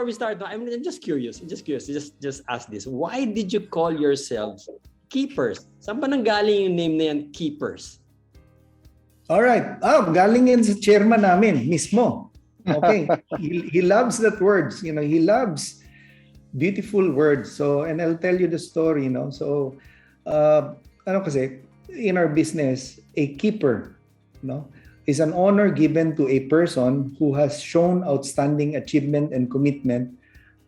we start, I'm just curious. Just ask this. Why did you call yourselves keepers? Saan ba nanggaling yung name na yan, keepers? Alright. Galing yan sa chairman namin mismo. Okay. he loves that words. You know, he loves beautiful words. So, and I'll tell you the story, you know. So, kasi, in our business, a keeper, you know, is an honor given to a person who has shown outstanding achievement and commitment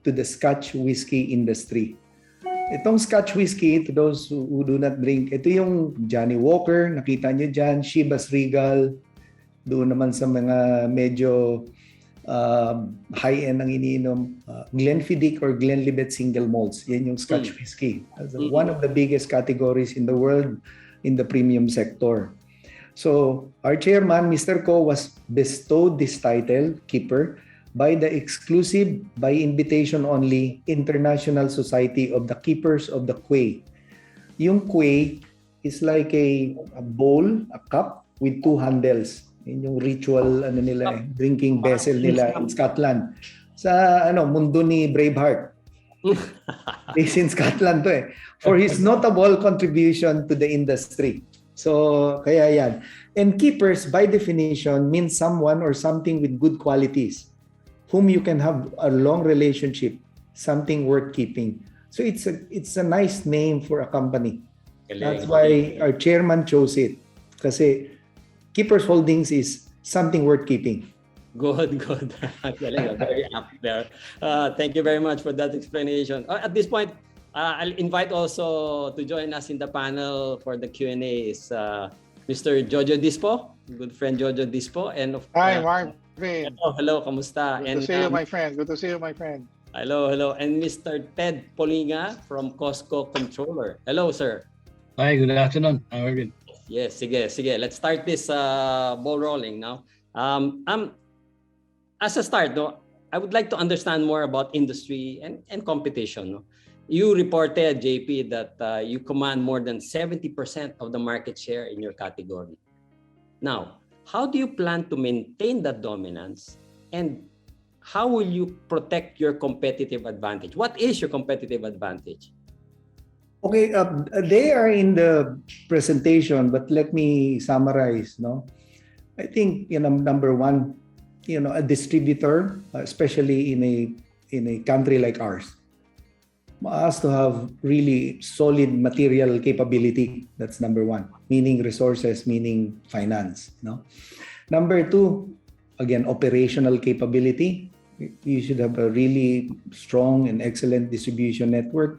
to the Scotch whiskey industry. Itong Scotch whiskey, to those who do not drink, ito yung Johnny Walker, nakita nyo dyan, Chivas Regal, doon naman sa mga medyo high-end ang iniinom, Glenfiddich or Glenlivet single malts. Yan yung Scotch whiskey. That's one of the biggest categories in the world in the premium sector. So, our chairman, Mr. Ko, was bestowed this title, keeper, by the exclusive, by invitation only, International Society of the Keepers of the Quay. Yung quay is like a bowl, a cup with two handles. Yun yung ritual drinking vessel nila in Scotland. Sa mundo ni Braveheart. Based in Scotland to eh. For his notable contribution to the industry. So, kaya yan. And keepers, by definition, means someone or something with good qualities, whom you can have a long relationship, something worth keeping. So, it's a nice name for a company. That's why our chairman chose it. Kasi Keepers Holdings is something worth keeping. Good. Very up there. Thank you very much for that explanation. At this point, I'll invite also to join us in the panel for the Q&A is Mr. Jojo Dispo, good friend Jojo Dispo, and of Hi, Marvin. Hello, kamusta? Good to see you, my friend. Good to see you, my friend. Hello, and Mr. Ted Polinga from COSCO Controller. Hello, sir. Hi, good afternoon. I'm Marvin. Yes, sige. Let's start this ball rolling now. As a start, I would like to understand more about industry and competition. You reported, JP, that you command more than 70% of the market share in your category. Now, how do you plan to maintain that dominance, and how will you protect your competitive advantage? What is your competitive advantage? Okay, they are in the presentation, but let me summarize. I think number one, a distributor, especially in a country like ours, has to have really solid material capability. That's number one, meaning resources, meaning finance. Number two, again, operational capability. You should have a really strong and excellent distribution network,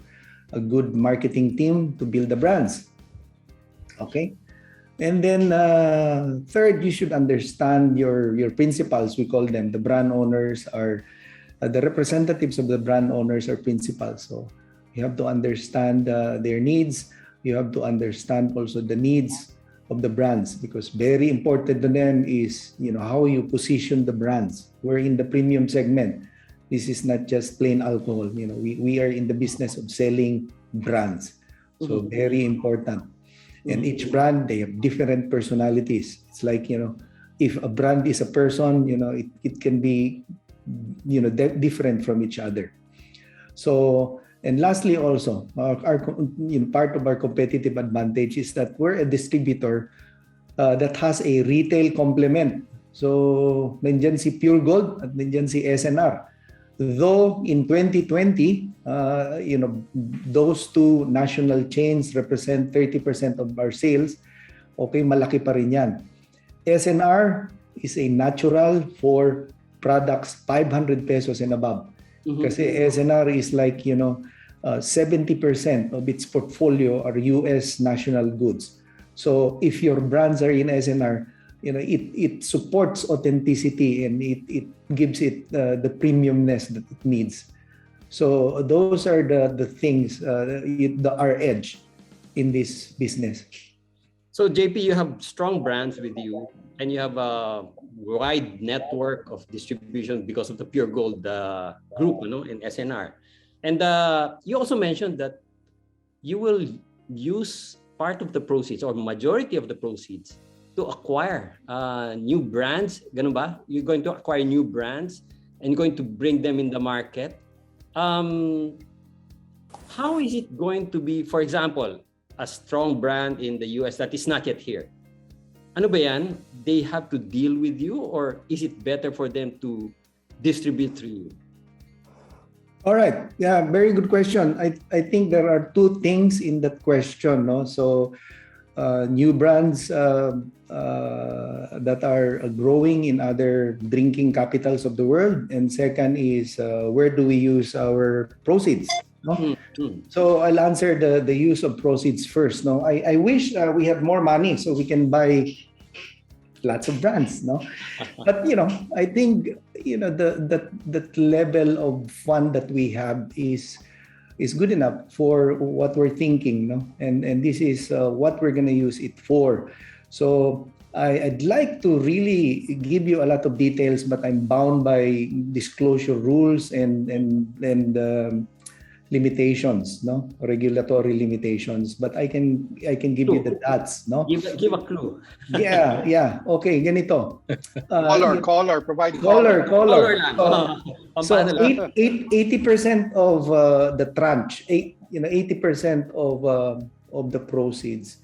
a good marketing team to build the brands. Okay? And then third, you should understand your principals, we call them. The brand owners are the representatives of the brand owners are principals. So you have to understand their needs. You have to understand also the needs of the brands, because very important to them is how you position the brands. We're in the premium segment. This is not just plain alcohol. We are in the business of selling brands. So very important. And each brand, they have different personalities. It's like, if a brand is a person, it can be different from each other. So, and lastly also, our part of our competitive advantage is that we're a distributor that has a retail complement. So, nandyan si PureGold at nandyan si S&R. Though in 2020, those two national chains represent 30% of our sales, okay, malaki pa rin yan. S&R is a natural for products 500 pesos and above. Kasi S&R is like, 70% of its portfolio are US national goods. So if your brands are in S&R, it supports authenticity and it gives it the premiumness that it needs. So those are the things, our edge in this business. So JP, you have strong brands with you, and you have a wide network of distribution because of the PureGold group, in S&R. And you also mentioned that you will use part of the proceeds or majority of the proceeds to acquire new brands. Ganun ba? You're going to acquire new brands and going to bring them in the market. How is it going to be, for example, a strong brand in the US that is not yet here? Ano ba yan? They have to deal with you, or is it better for them to distribute through you? All right. Yeah, very good question. I think there are two things in that question. No? So, new brands that are growing in other drinking capitals of the world. And second is, where do we use our proceeds? No? Mm-hmm. So I'll answer the use of proceeds first. No, I wish we had more money so we can buy lots of brands. No, but I think that level of fund that we have is good enough for what we're thinking. No, and this is what we're gonna use it for. So I'd like to really give you a lot of details, but I'm bound by disclosure rules and limitations, no, regulatory limitations, but I can give you the dots, no. Give a clue. Yeah. Okay, ganito. Caller, provide Caller. lang. So 80% of the tranche, 80% of the proceeds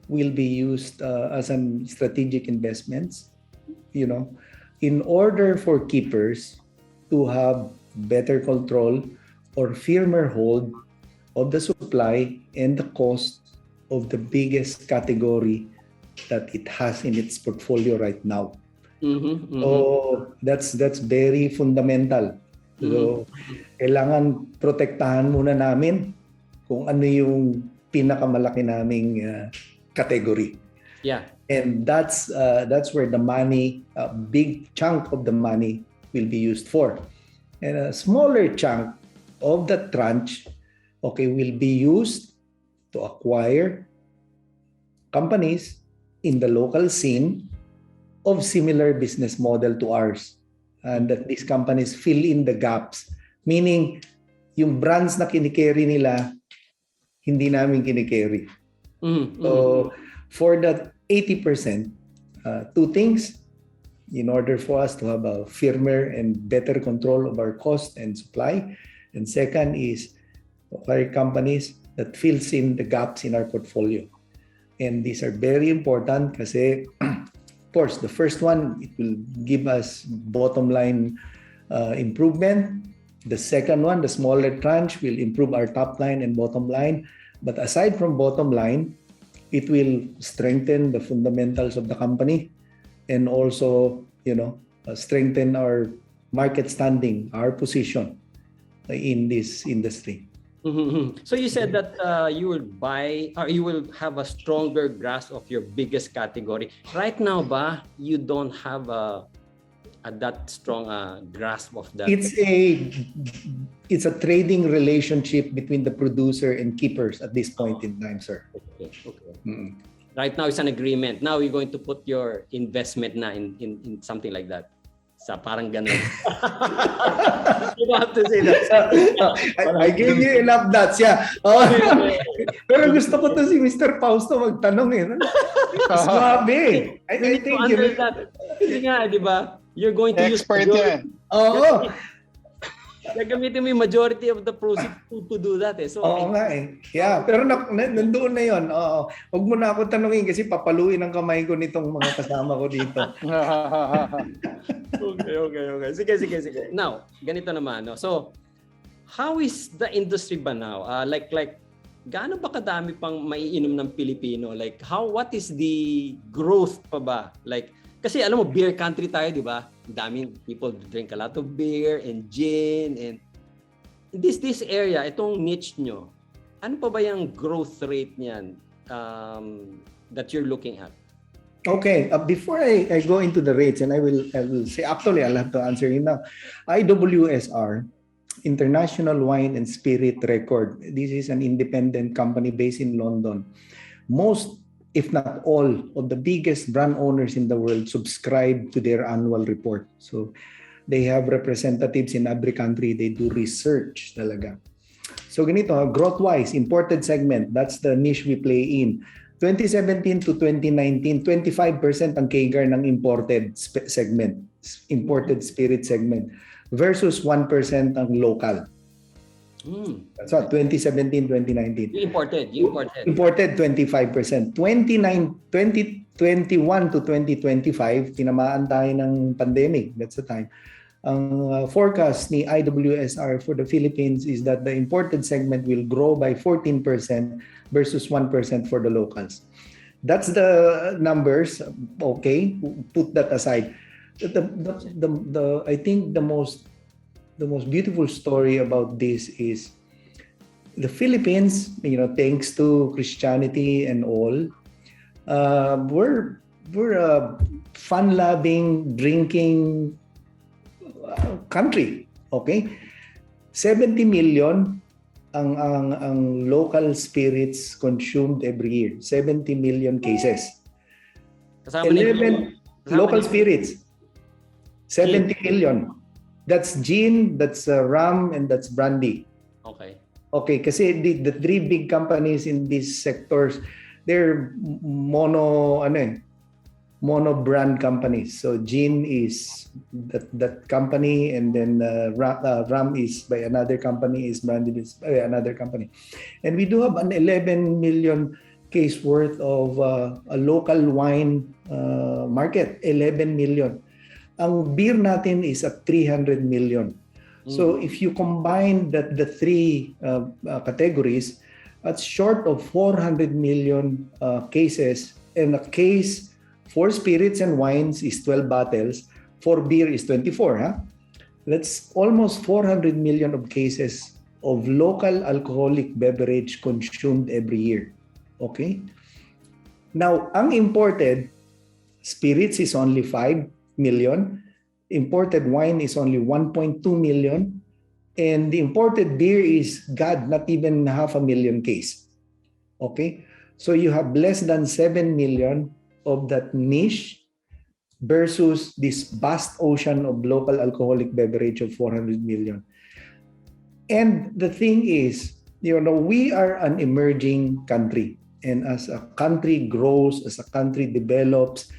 will be used as an strategic investments. In order for keepers to have better control or firmer hold of the supply and the cost of the biggest category that it has in its portfolio right now. So that's very fundamental. So kailangan protektahan muna namin kung ano yung pinakamalaki naming category. Yeah. And that's where the money, a big chunk of the money will be used for. And a smaller chunk of the tranche, will be used to acquire companies in the local scene of similar business model to ours. And that these companies fill in the gaps. Meaning, yung brands na kinikerry nila, hindi namin kinikerry. So, for that 80%, two things. In order for us to have a firmer and better control of our cost and supply. And second is acquire companies that fills in the gaps in our portfolio. And these are very important kasi, of course, the first one, it will give us bottom line improvement. The second one, the smaller tranche, will improve our top line and bottom line. But aside from bottom line, it will strengthen the fundamentals of the company and also, strengthen our market standing, our position in this industry. So you said that you will buy, or you will have a stronger grasp of your biggest category. Right now ba, you don't have that strong grasp of that? It's a trading relationship between the producer and keepers at this point in time, sir. Okay. Right now it's an agreement. Now you're going to put your investment na in something like that. Sa parang ganun. You don't have to say that. I gave you enough dots, yeah. Pero gusto ko to si Mr. Fausto magtanong eh. Swabe. I think Kasi nga, di ba? You're going to use expert yan. Oo. Gagamitin mo yung majority of the proceeds to do that eh. So, oo nga eh. Yeah, pero nandoon na yun. Oo. Huwag mo na ako tanungin kasi papaluin ang kamay ko nitong mga kasama ko dito. Okay. Sige. Now, ganito naman. No? So, how is the industry ba now? Like, gaano ba kadami pang maiinom ng Pilipino? Like, what is the growth pa ba? Like, kasi alam mo, beer country tayo, di ba? Daming people drink a lot of beer and gin and this area, itong niche nyo, ano pa ba yung growth rate niyan that you're looking at? Okay, before I go into the rates, and I will say, actually, I'll have to answer you now. IWSR, International Wine and Spirit Record. This is an independent company based in London. Most, if not all, of the biggest brand owners in the world subscribe to their annual report. So they have representatives in every country. They do research talaga. So ganito, growth-wise, imported segment, that's the niche we play in. 2017 to 2019, 25% ang CAGR ng imported segment, imported spirit segment. versus 1% ang local. So 2017, 2019. You imported. Imported 25%. 2021 to 2025, tinamaan tayo ng pandemic. That's the time. Ang forecast ni IWSR for the Philippines is that the imported segment will grow by 14% versus 1% for the locals. That's the numbers. Okay, put that aside. I think the most beautiful story about this is the Philippines, thanks to Christianity and all, we're a fun-loving, drinking country. Okay, 70 million ang local spirits consumed every year. 70 million cases. 11 local spirits. 70 million. That's gin, that's rum, and that's brandy. Okay, kasi the three big companies in these sectors, they're mono brand companies. So gin is that company, and then rum is by another company, is brandy is by another company. And we do have an 11 million case worth of a local wine market. 11 million. Ang beer natin is at 300 million. So if you combine the three categories, that's short of 400 million cases, and a case for spirits and wines is 12 bottles, for beer is 24. That's almost 400 million of cases of local alcoholic beverage consumed every year. Okay? Now, ang imported spirits is only 5 million. Imported wine is only 1.2 million, and the imported beer is, not even 500,000 case. Okay, so you have less than 7 million of that niche versus this vast ocean of local alcoholic beverage of 400 million. And the thing is, we are an emerging country, and as a country grows, as a country develops,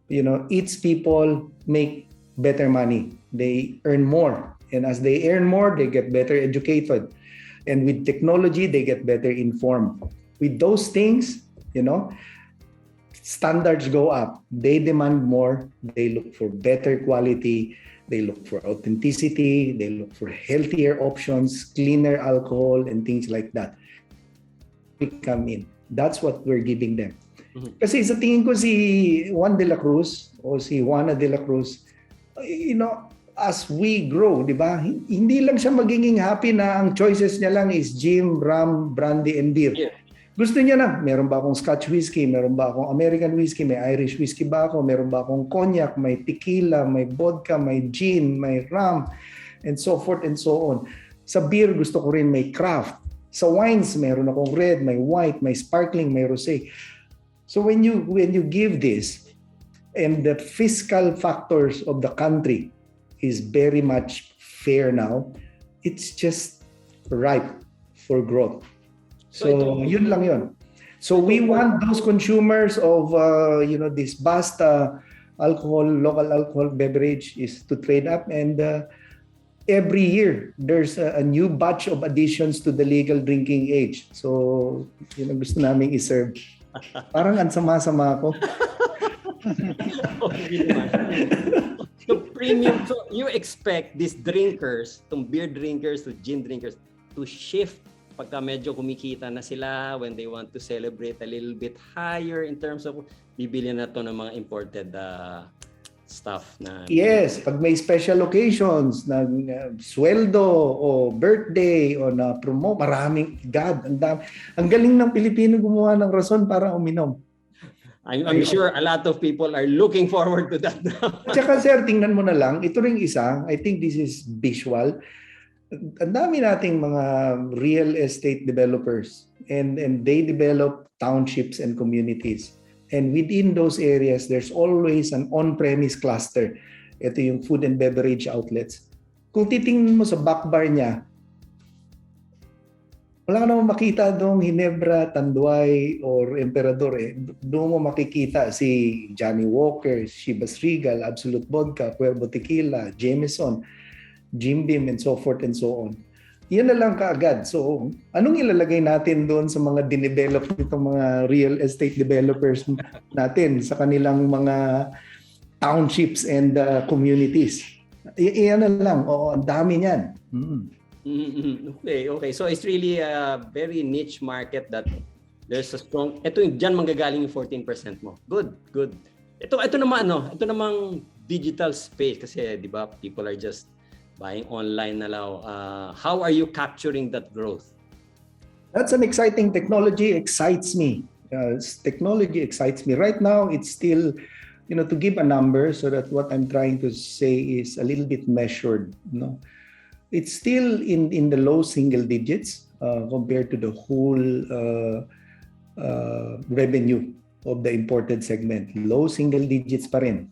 its people make better money. They earn more. And as they earn more, they get better educated. And with technology, they get better informed. With those things, standards go up. They demand more. They look for better quality. They look for authenticity. They look for healthier options, cleaner alcohol, and things like that. We come in. That's what we're giving them. Kasi sa tingin ko si Juan de la Cruz o si Juana de la Cruz, as we grow, di ba? Hindi lang siya magiging happy na ang choices niya lang is gin, rum, brandy, and beer. Yeah. Gusto niya na, meron ba akong Scotch whiskey, meron ba akong American whiskey, may Irish whiskey ba ako, meron ba akong cognac, may tequila, may vodka, may gin, may rum, and so forth and so on. Sa beer, gusto ko rin may craft. Sa wines, meron akong red, may white, may sparkling, may rosé. So when you give this, and the fiscal factors of the country is very much fair now, it's just ripe for growth. So yun lang yun. So we want those consumers of this vast local alcohol beverage is to trade up, and every year there's a new batch of additions to the legal drinking age. So gusto naming i-serve. Parang ang sama-sama ako. So premium. So you expect these drinkers, tong beer drinkers to gin drinkers, to shift pagka medyo kumikita na sila when they want to celebrate a little bit higher in terms of bibili na to ng mga imported stuff na. Yes, pag may special occasions na sweldo o birthday o na promo, maraming ang galing ng Pilipino gumawa ng rason para uminom. I'm sure a lot of people are looking forward to that now. Tsaka sir, tingnan mo na lang, ito ring isa, I think this is visual. Ang dami nating mga real estate developers, and they develop townships and communities. And within those areas, there's always an on-premise cluster. Ito yung food and beverage outlets. Kung titingnan mo sa back bar niya, wala ka naman makita doong Ginebra, Tanduay, or Emperador. Doon mo makikita si Johnny Walker, Chivas Regal, Absolute Vodka, Cuervo Tequila, Jameson. Jim Beam, and so forth and so on. Yan na lang kaagad. So, anong ilalagay natin doon sa mga dinevelop nitong mga real estate developers natin sa kanilang mga townships and communities? Iyan na lang. Oo, ang dami niyan. Okay. So it's really a very niche market that there's a strong... Ito yung dyan manggagaling yung 14% mo. Good. Ito namang digital space kasi, di ba, people are just buying online na lang. How are you capturing that growth? That's an exciting technology. Excites me. Technology excites me. Right now, it's still, to give a number so that what I'm trying to say is a little bit measured. It's still in the low single digits compared to the whole revenue of the imported segment. Low single digits pa rin.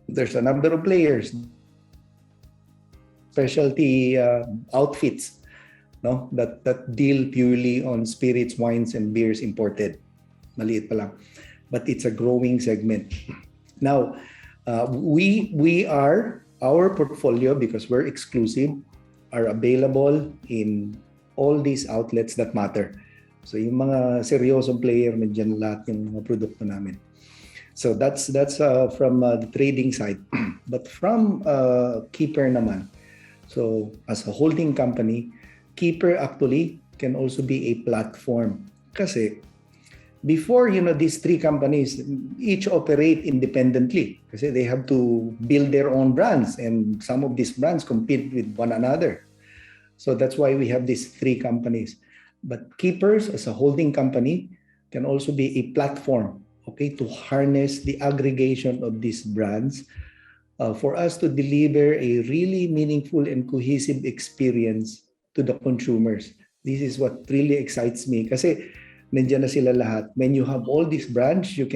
There's a number of players, specialty outfits, that deal purely on spirits, wines, and beers imported. Maliit pa lang, but it's a growing segment. Now, our portfolio, because we're exclusive, are available in all these outlets that matter. So yung mga seryosong player, nandiyan lahat yung mga produkto namin. So that's from the trading side. But from KEEPR naman, so as a holding company, KEEPR actually can also be a platform. Kasi before, these three companies each operate independently kasi they have to build their own brands, and some of these brands compete with one another. So that's why we have these three companies. But KEEPR as a holding company can also be a platform, to harness the aggregation of these brands for us to deliver a really meaningful and cohesive experience to the consumers. This is what really excites me kasi nandiyan na sila lahat. When you have all these brands, you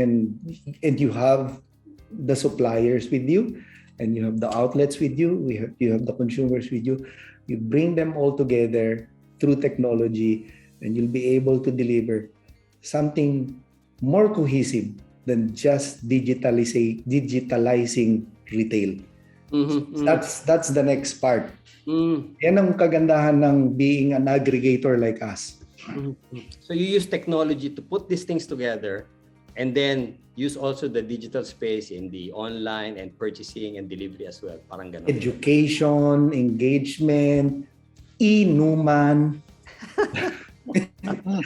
have the suppliers with you, and you have the outlets with you, you have the consumers with you. You bring them all together through technology, and you'll be able to deliver something more cohesive than just digitalizing retail. That's the next part. Yan ang kagandahan ng being an aggregator like us. So you use technology to put these things together, and then use also the digital space in the online and purchasing and delivery as well. Parang ganun. Education, engagement, inuman.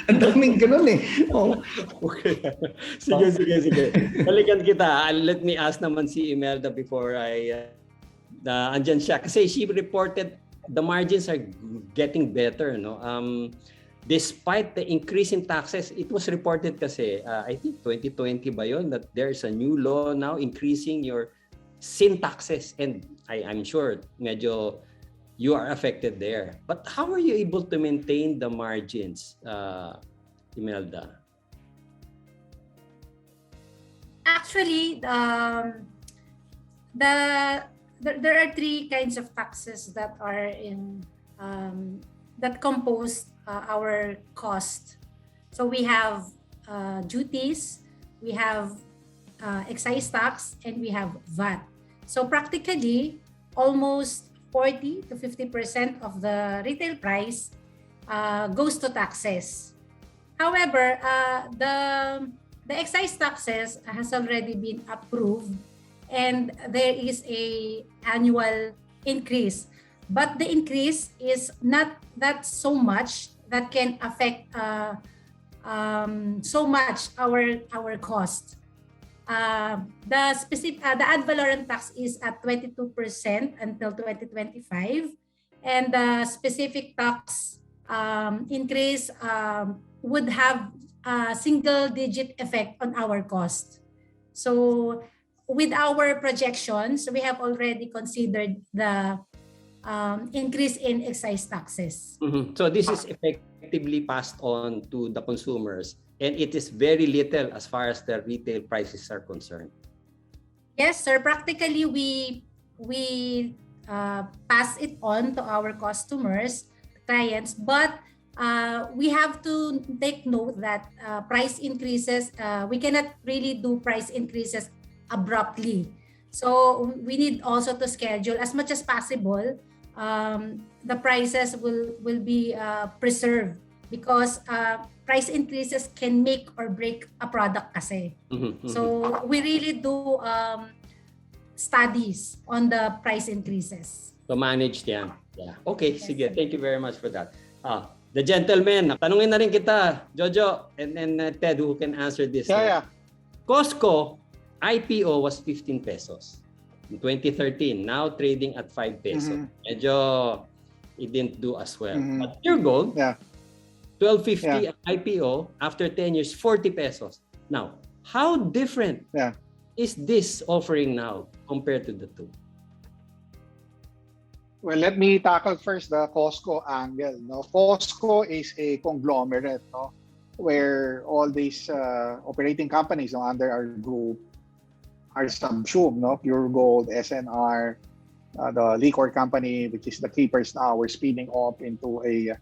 Ang daming ganun eh. Oh. Okay. Sige. Balikan kita. Let me ask naman si Imelda before andyan siya. Kasi she reported the margins are getting better. Despite the increase in taxes, it was reported kasi, I think 2020 ba yun, that there's a new law now increasing your sin taxes. And I'm sure medyo you are affected there. But how are you able to maintain the margins, Imelda? Actually, there are three kinds of taxes that are in that compose our cost. So we have duties, we have excise tax, and we have VAT. So practically, almost 40 to 50% of the retail price goes to taxes. However, the excise taxes has already been approved, and there is a annual increase. But the increase is not that so much that can affect so much our cost. The ad valorem tax is at 22% until 2025, and the specific tax increase would have a single-digit effect on our cost. So, with our projections, we have already considered the increase in excise taxes. So this is effectively passed on to the consumers, and it is very little as far as the retail prices are concerned. Yes, sir. Practically, we pass it on to our customers, clients, but we have to take note that price increases, we cannot really do price increases abruptly. So we need also to schedule as much as possible. The prices will be preserved because price increases can make or break a product kasi. So we really do studies on the price increases. So managed yan. Yeah. Okay, sige. Thank you very much for that. The gentleman, tanungin na rin kita, Jojo, and then Ted, who can answer this. Yeah. COSCO IPO was 15 pesos in 2013. Now trading at 5 pesos. Medyo it didn't do as well. But PureGold, 12.50 IPO after 10 years, 40 pesos. Now, how different is this offering now compared to the two? Well, let me tackle first the COSCO angle. No, COSCO is a conglomerate, no, where all these operating companies under our group are subsumed. No, PureGold, S&R, the liquor company, which is the KEEPR now, we're spinning off into a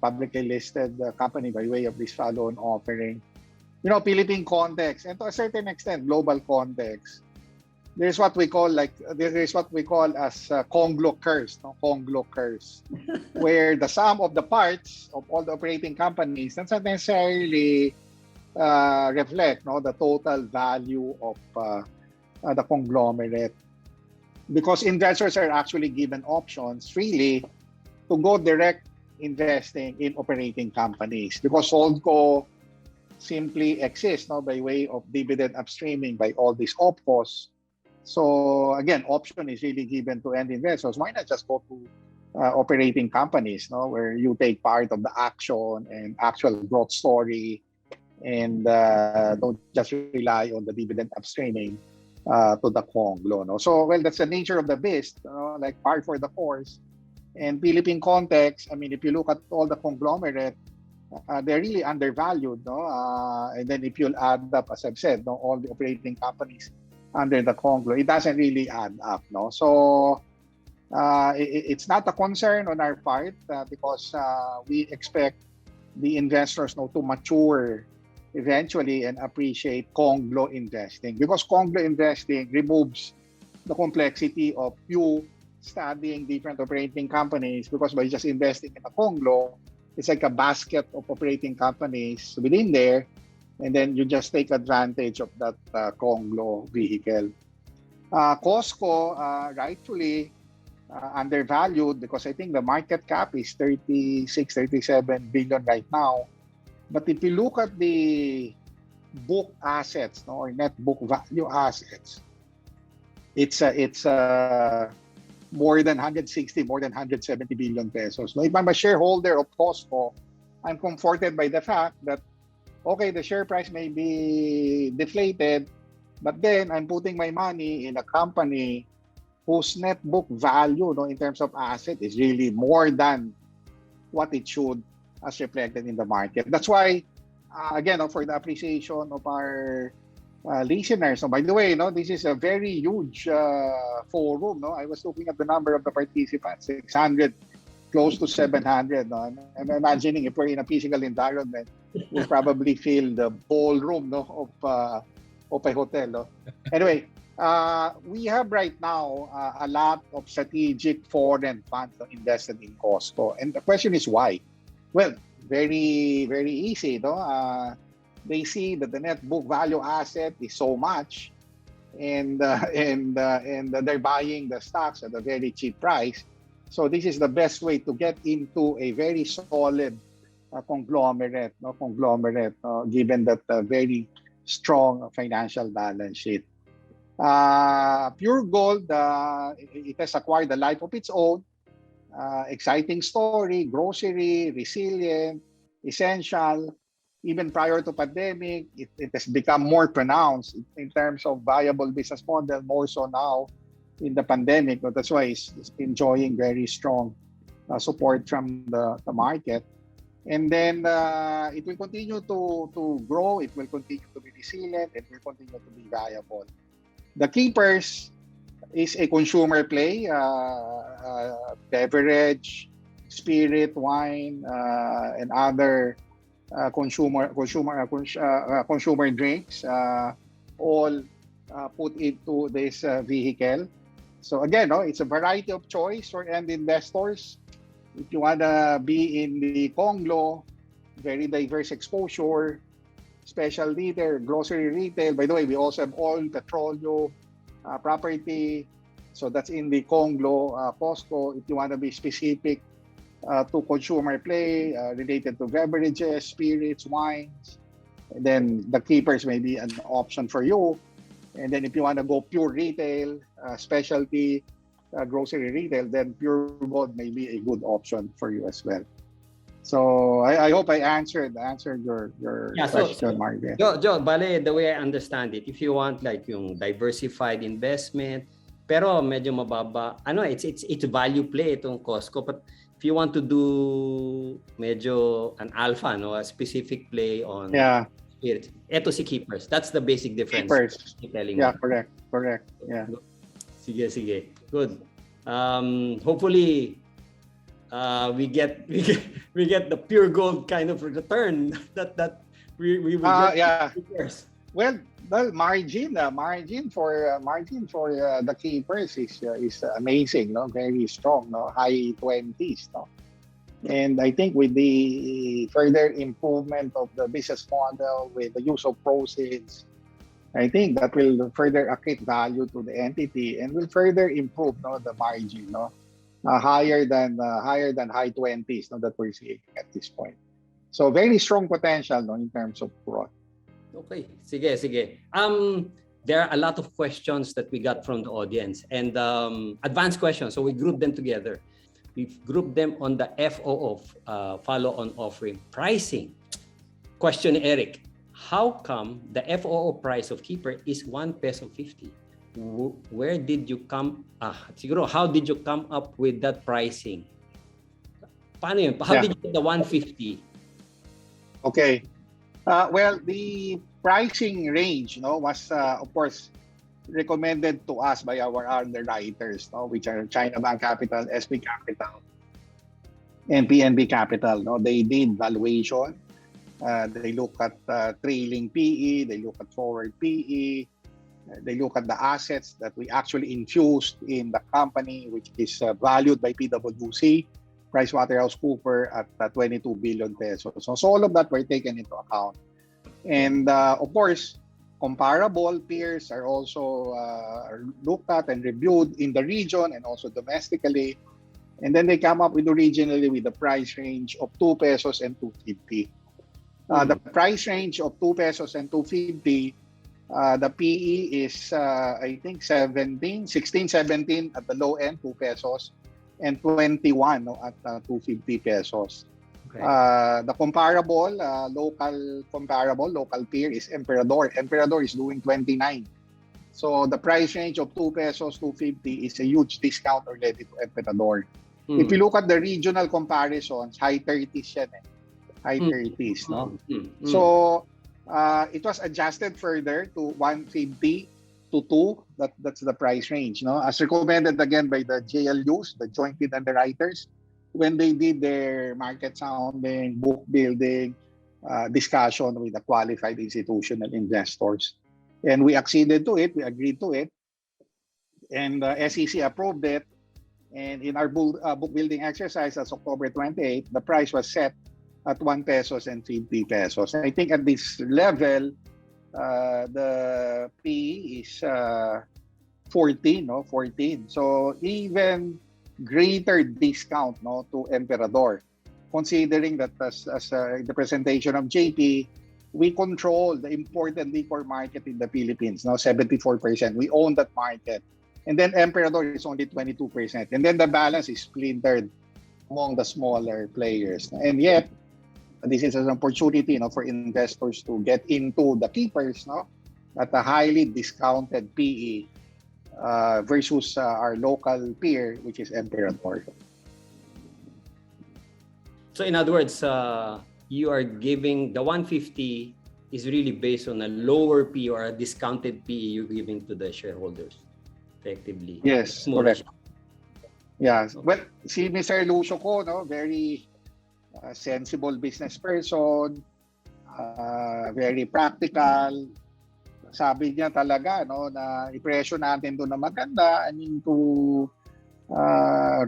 publicly listed company by way of this follow-on offering. You know, Philippine context and to a certain extent global context. There's what we call as Conglo curse, no? Conglo curse, where the sum of the parts of all the operating companies doesn't necessarily reflect, no, the total value of the conglomerate, because investors are actually given options freely to go direct investing in operating companies, because Holdco simply exists, no, by way of dividend upstreaming by all these opcos. So again, option is really given to end investors. Why not just go to operating companies, no, where you take part of the action and actual growth story, and don't just rely on the dividend upstreaming to the Conglo, no? So, well, that's the nature of the beast, like par for the course. And Philippine context, I mean, if you look at all the conglomerate, they're really undervalued, no? And then if you'll add up, as I've said, no, all the operating companies under the Conglo, it doesn't really add up, no? So it's not a concern on our part because we expect the investors, no, to mature eventually and appreciate Conglo investing, because Conglo investing removes the complexity of you studying different operating companies, because by just investing in a Conglo, it's like a basket of operating companies within there, and then you just take advantage of that Conglo vehicle. COSCO, rightfully undervalued, because I think the market cap is 36, 37 billion right now. But if you look at the book assets, no, or net book value assets, it's more than 160, more than 170 billion pesos. Now, if I'm a shareholder of COSCO, I'm comforted by the fact that, okay, the share price may be deflated, but then I'm putting my money in a company whose net book value, no, in terms of asset is really more than what it should, as reflected in the market. That's why, again, for the appreciation of our listeners. So, by the way, no, this is a very huge forum. No, I was looking at the number of the participants, 600, close to 700. No? I'm imagining if we're in a physical environment, we'll probably fill the ballroom, no, of a hotel. No? Anyway, we have right now a lot of strategic foreign funds invested in COSCO, and the question is why? Well, very, very easy. No? They see that the net book value asset is so much, and they're buying the stocks at a very cheap price. So this is the best way to get into a very solid conglomerate, given that very strong financial balance sheet. PureGold, it has acquired a life of its own. Exciting story, grocery, resilient, essential. Even prior to pandemic, it has become more pronounced in terms of viable business model, more so now in the pandemic. But that's why it's enjoying very strong support from the market. And then it will continue to grow, it will continue to be resilient, it will continue to be viable. The KEEPR is a consumer play, beverage, spirit, wine, and other consumer drinks, all put into this vehicle. So again, no, it's a variety of choice for end investors. If you want to be in the Conglo, very diverse exposure, specialty there, grocery retail. By the way, we also have oil, petroleum, property. So that's in the Conglo, COSCO. If you want to be specific to consumer play, related to beverages, spirits, wines, and then the KEEPRs may be an option for you. And then if you want to go pure retail, specialty, grocery retail, then PureGold may be a good option for you as well. So I hope I answered your question, Marvin. Joe, bale, the way I understand it, if you want like yung diversified investment, pero medyo mababa, it's value play itong COSCO. But if you want to do medyo an alpha, no, a specific play on spirits, eto si KEEPRs. That's the basic difference. KEEPRs. Telling Yeah, me. correct. Yeah. Sige. Good. Hopefully we get the pure gold kind of return that we will get. Yeah. Well, margin for the KEEPRs is amazing, no? Very strong, no? High 20s, no? And I think with the further improvement of the business model, with the use of proceeds, I think that will further accrete value to the entity and will further improve, no, the margin, no, higher than high 20s, no, that we're seeing at this point. So very strong potential, no, in terms of growth. Okay, sige. There are a lot of questions that we got from the audience and advanced questions, so we grouped them together. We've grouped them on the FOO, follow-on offering pricing. Question, Eric. How come the FOO price of KEEPR is 1 peso 50? Where did you come? Siguro, how did you come up with that pricing? Paano yun? How did you get the 150? Okay. Well, the pricing range, no, was of course recommended to us by our underwriters, no, which are China Bank Capital, SP Capital, and PNB Capital. No, they did valuation. They look at trailing PE, they look at forward PE, they look at the assets that we actually infused in the company, which is valued by PwC, PricewaterhouseCoopers at 22 billion pesos. So all of that were taken into account. And of course, comparable peers are also looked at and reviewed in the region and also domestically. And then they come up with originally with the price range of 2 pesos and 2.50. The price range of 2 pesos and 2.50, the PE is, I think, 16, 17 at the low end, 2 pesos, and 21 at 2.50 pesos. Okay. The comparable, local peer is Emperador. Emperador is doing 29. So the price range of 2 pesos, 2.50 is a huge discount already to Emperador. If you look at the regional comparisons, high 30s yan eh. High 30s, no? So it was adjusted further to 150 to 2. That's the price range, no? As recommended again by the JLUs, the joint lead underwriters, when they did their market sounding, book building, discussion with the qualified institutional investors. And we acceded to it, we agreed to it, and the SEC approved it. And in our book building exercise as October 28, the price was set at 1 pesos and 50 pesos. And I think at this level, the PE is 14, no? 14. So even greater discount, no, to Emperador, considering that as the presentation of JP, we control the important liquor market in the Philippines, no, 74%. We own that market. And then Emperador is only 22%. And then the balance is splintered among the smaller players. And yet, this is an opportunity, no, for investors to get into the KEEPRs, no, at a highly discounted PE versus our local peer, which is Emperador. So in other words, you are giving the 150 is really based on a lower PE or a discounted PE you're giving to the shareholders, effectively. Yes, correct. Yeah. Well, see, Mr. Lucio ko, no, very sensible business person, very practical, sabi niya talaga, no, na ipresyo natin doon na maganda, I mean, to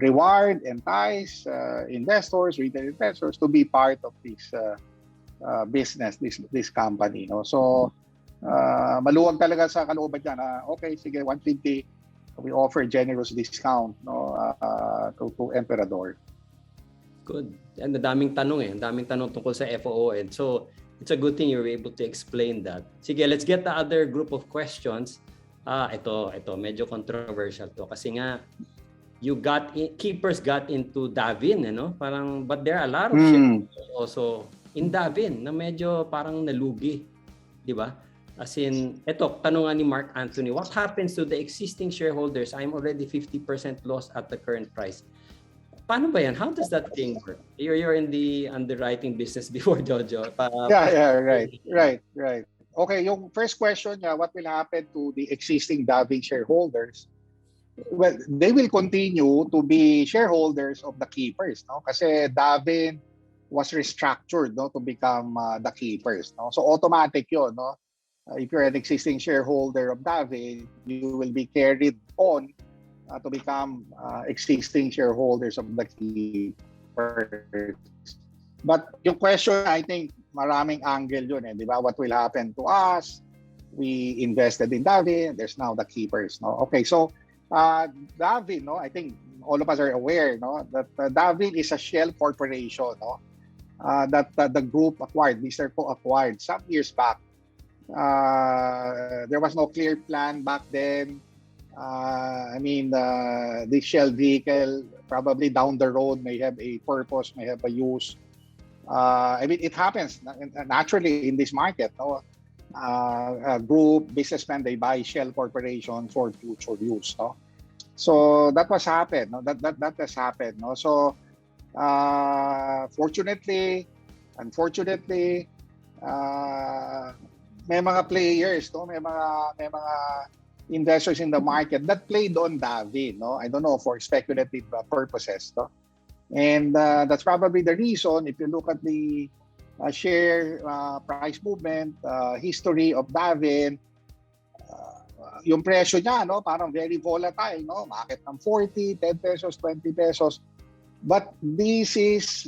reward, entice investors, retail investors to be part of this business, this company, no. So maluwag talaga sa kalooban niya na okay, sige, 150, we offer generous discount, no, to Emperador. Good. And daming tanong tungkol sa FOO. And so it's a good thing you were able to explain that. Sige, let's get the other group of questions. Ito medyo controversial to kasi nga keepers got into DAVIN, Parang, but there are a lot of shareholders also in DAVIN na medyo parang nalugi, di ba? As in, tanongan ni Mark Anthony, what happens to the existing shareholders? I'm already 50% lost at the current price. Paano ba yan? How does that thing work? You're in the underwriting business before, Jojo. Right. Okay, yung first question niya, what will happen to the existing DAVIN shareholders? Well, they will continue to be shareholders of the keepers, no? Kasi DAVIN was restructured, no, to become the keepers, no? So automatic 'yon, no? If you're an existing shareholder of DAVIN, you will be carried on to become existing shareholders of the keepers. But yung question, I think maraming angle yun, di ba? What will happen to us? We invested in DAVIN, there's now the keepers, no? Okay, so DAVIN, no, I think all of us are aware, no, that DAVIN is a shell corporation, no, that the group acquired, Mr. Co acquired some years back. There was no clear plan back then. I mean, the shell vehicle probably down the road may have a purpose, may have a use. I mean, it happens naturally in this market, no? A group businessmen, they buy shell corporation for future use, no? So that was happened, no? That has happened, no? So fortunately, unfortunately, may mga players, no? May mga investors in the market that played on DAVIN, no? I don't know, for speculative purposes, no? And that's probably the reason, if you look at the share price movement, history of DAVIN, yung presyo niya, no, parang very volatile, no, market ng 40, 10 pesos, 20 pesos. But this is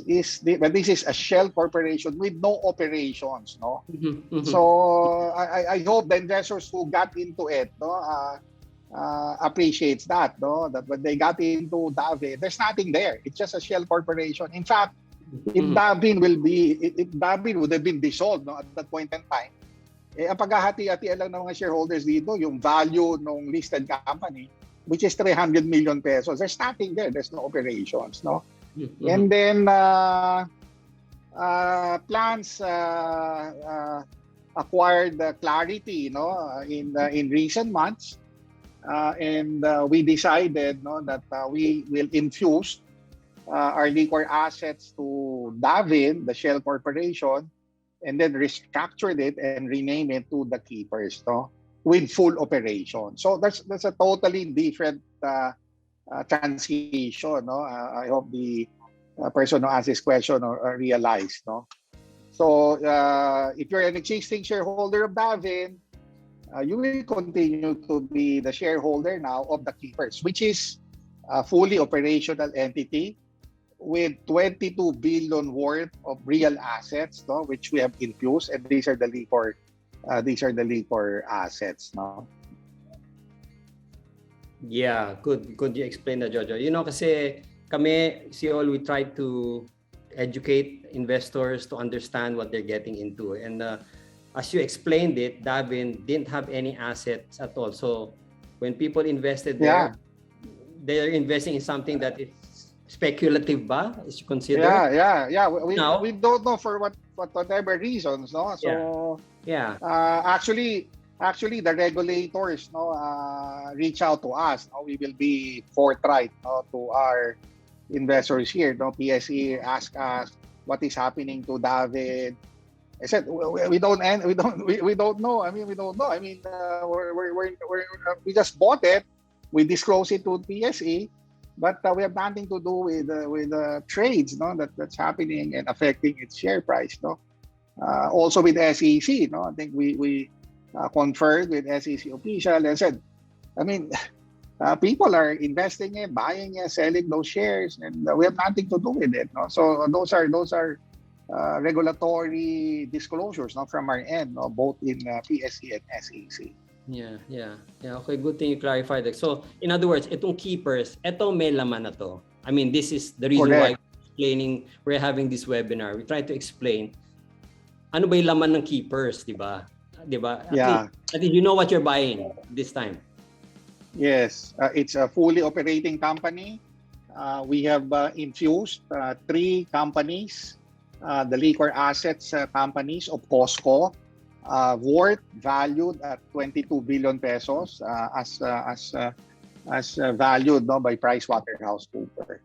a shell corporation with no operations, no. So I hope the investors who got into it, no, appreciates that, no, that when they got into DAVIN, there's nothing there. It's just a shell corporation. In fact, if DAVIN would have been dissolved, no, at that point in time, ang paghahati-hatian lang ng mga shareholders dito, yung value ng listed company, which is 300 million pesos. There's nothing there. There's no operations, no? And then plans acquired clarity, no, in recent months, and we decided, no, that we will infuse our liquor assets to DAVIN, the shell corporation, and then restructured it and renamed it to the keepers, no, with full operation. So that's a totally different transition, no. I hope the person who asked this question realized, no. So if you're an existing shareholder of DAVIN, you will continue to be the shareholder now of the keepers, which is a fully operational entity with 22 billion worth of real assets, no, which we have infused, and these are the liquor assets, no. Yeah, good you explain that, Jojo. Kasi kami, COL, we try to educate investors to understand what they're getting into. And as you explained it, DAVIN didn't have any assets at all. So when people invested there, they're investing in something that is speculative ba? Is considered? Yeah. We don't know for whatever reasons, no? So actually the regulators, no, reach out to us, no? We will be forthright, no, to our investors here, no. PSE ask us what is happening to DAVIN. I said we don't know. I mean, we don't know. I mean, we just bought it. We disclose it to PSE, but we have nothing to do with the trades, no, that's happening and affecting its share price, no. Also with SEC, no, I think we conferred with SEC official and said, I mean, people are investing buying selling those shares, and we have nothing to do with it. No? So those are regulatory disclosures, no, from our end, no, both in PSE and SEC. Yeah. Okay, good thing you clarified that. So, in other words, itong keepers, ito may laman na to. I mean, this is the reason why we're having this webinar. We try to explain ano ba yung laman ng keepers, di ba? Yeah. At least you know what you're buying this time. Yes, it's a fully operating company. We have infused 3 companies, the liquor assets companies of COSCO, valued at 22 billion pesos as valued, no, by PricewaterhouseCoopers.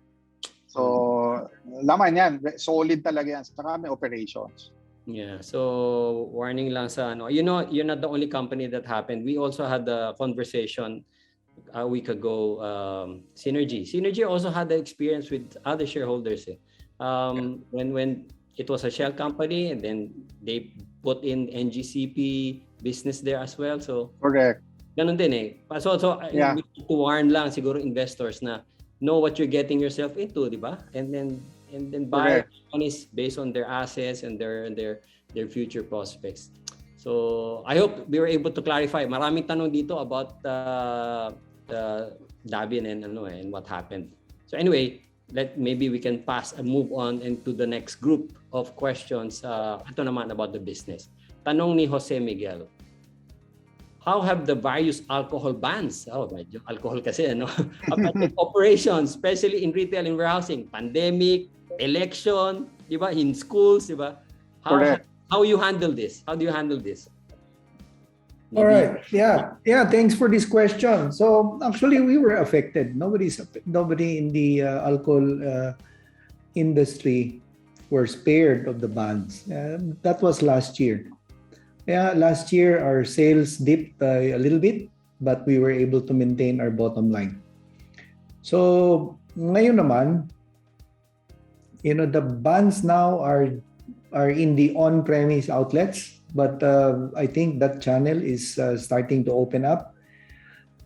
So, laman yan. Solid talaga yan. Saka may operations. Yeah. So, warning lang sa ano. You know, you're not the only company that happened. We also had a conversation a week ago. Synergy also had the experience with other shareholders. When it was a shell company, and then they put in NGCP business there as well. So, correct. Ganun din eh. So yeah. We need to warn lang siguro investors na know what you're getting yourself into, di ba? And then buy companies based on their assets and their future prospects. So I hope we were able to clarify. Maraming tanong dito about the DAVIN and what happened. So anyway, maybe we can pass and move on into the next group of questions. Ito naman about the business. Tanong ni Jose Miguel. How have the various alcohol bans, medyo alcohol kasi, affected operations, especially in retail and warehousing, pandemic, election, di ba, in schools, di ba? How you handle this? How do you handle this? All right. Yeah. Thanks for this question. So actually, we were affected. Nobody in the alcohol industry were spared of the bans. That was last year. Yeah, last year our sales dipped a little bit, but we were able to maintain our bottom line. So ngayon naman, the bans now are in the on-premise outlets, but I think that channel is starting to open up.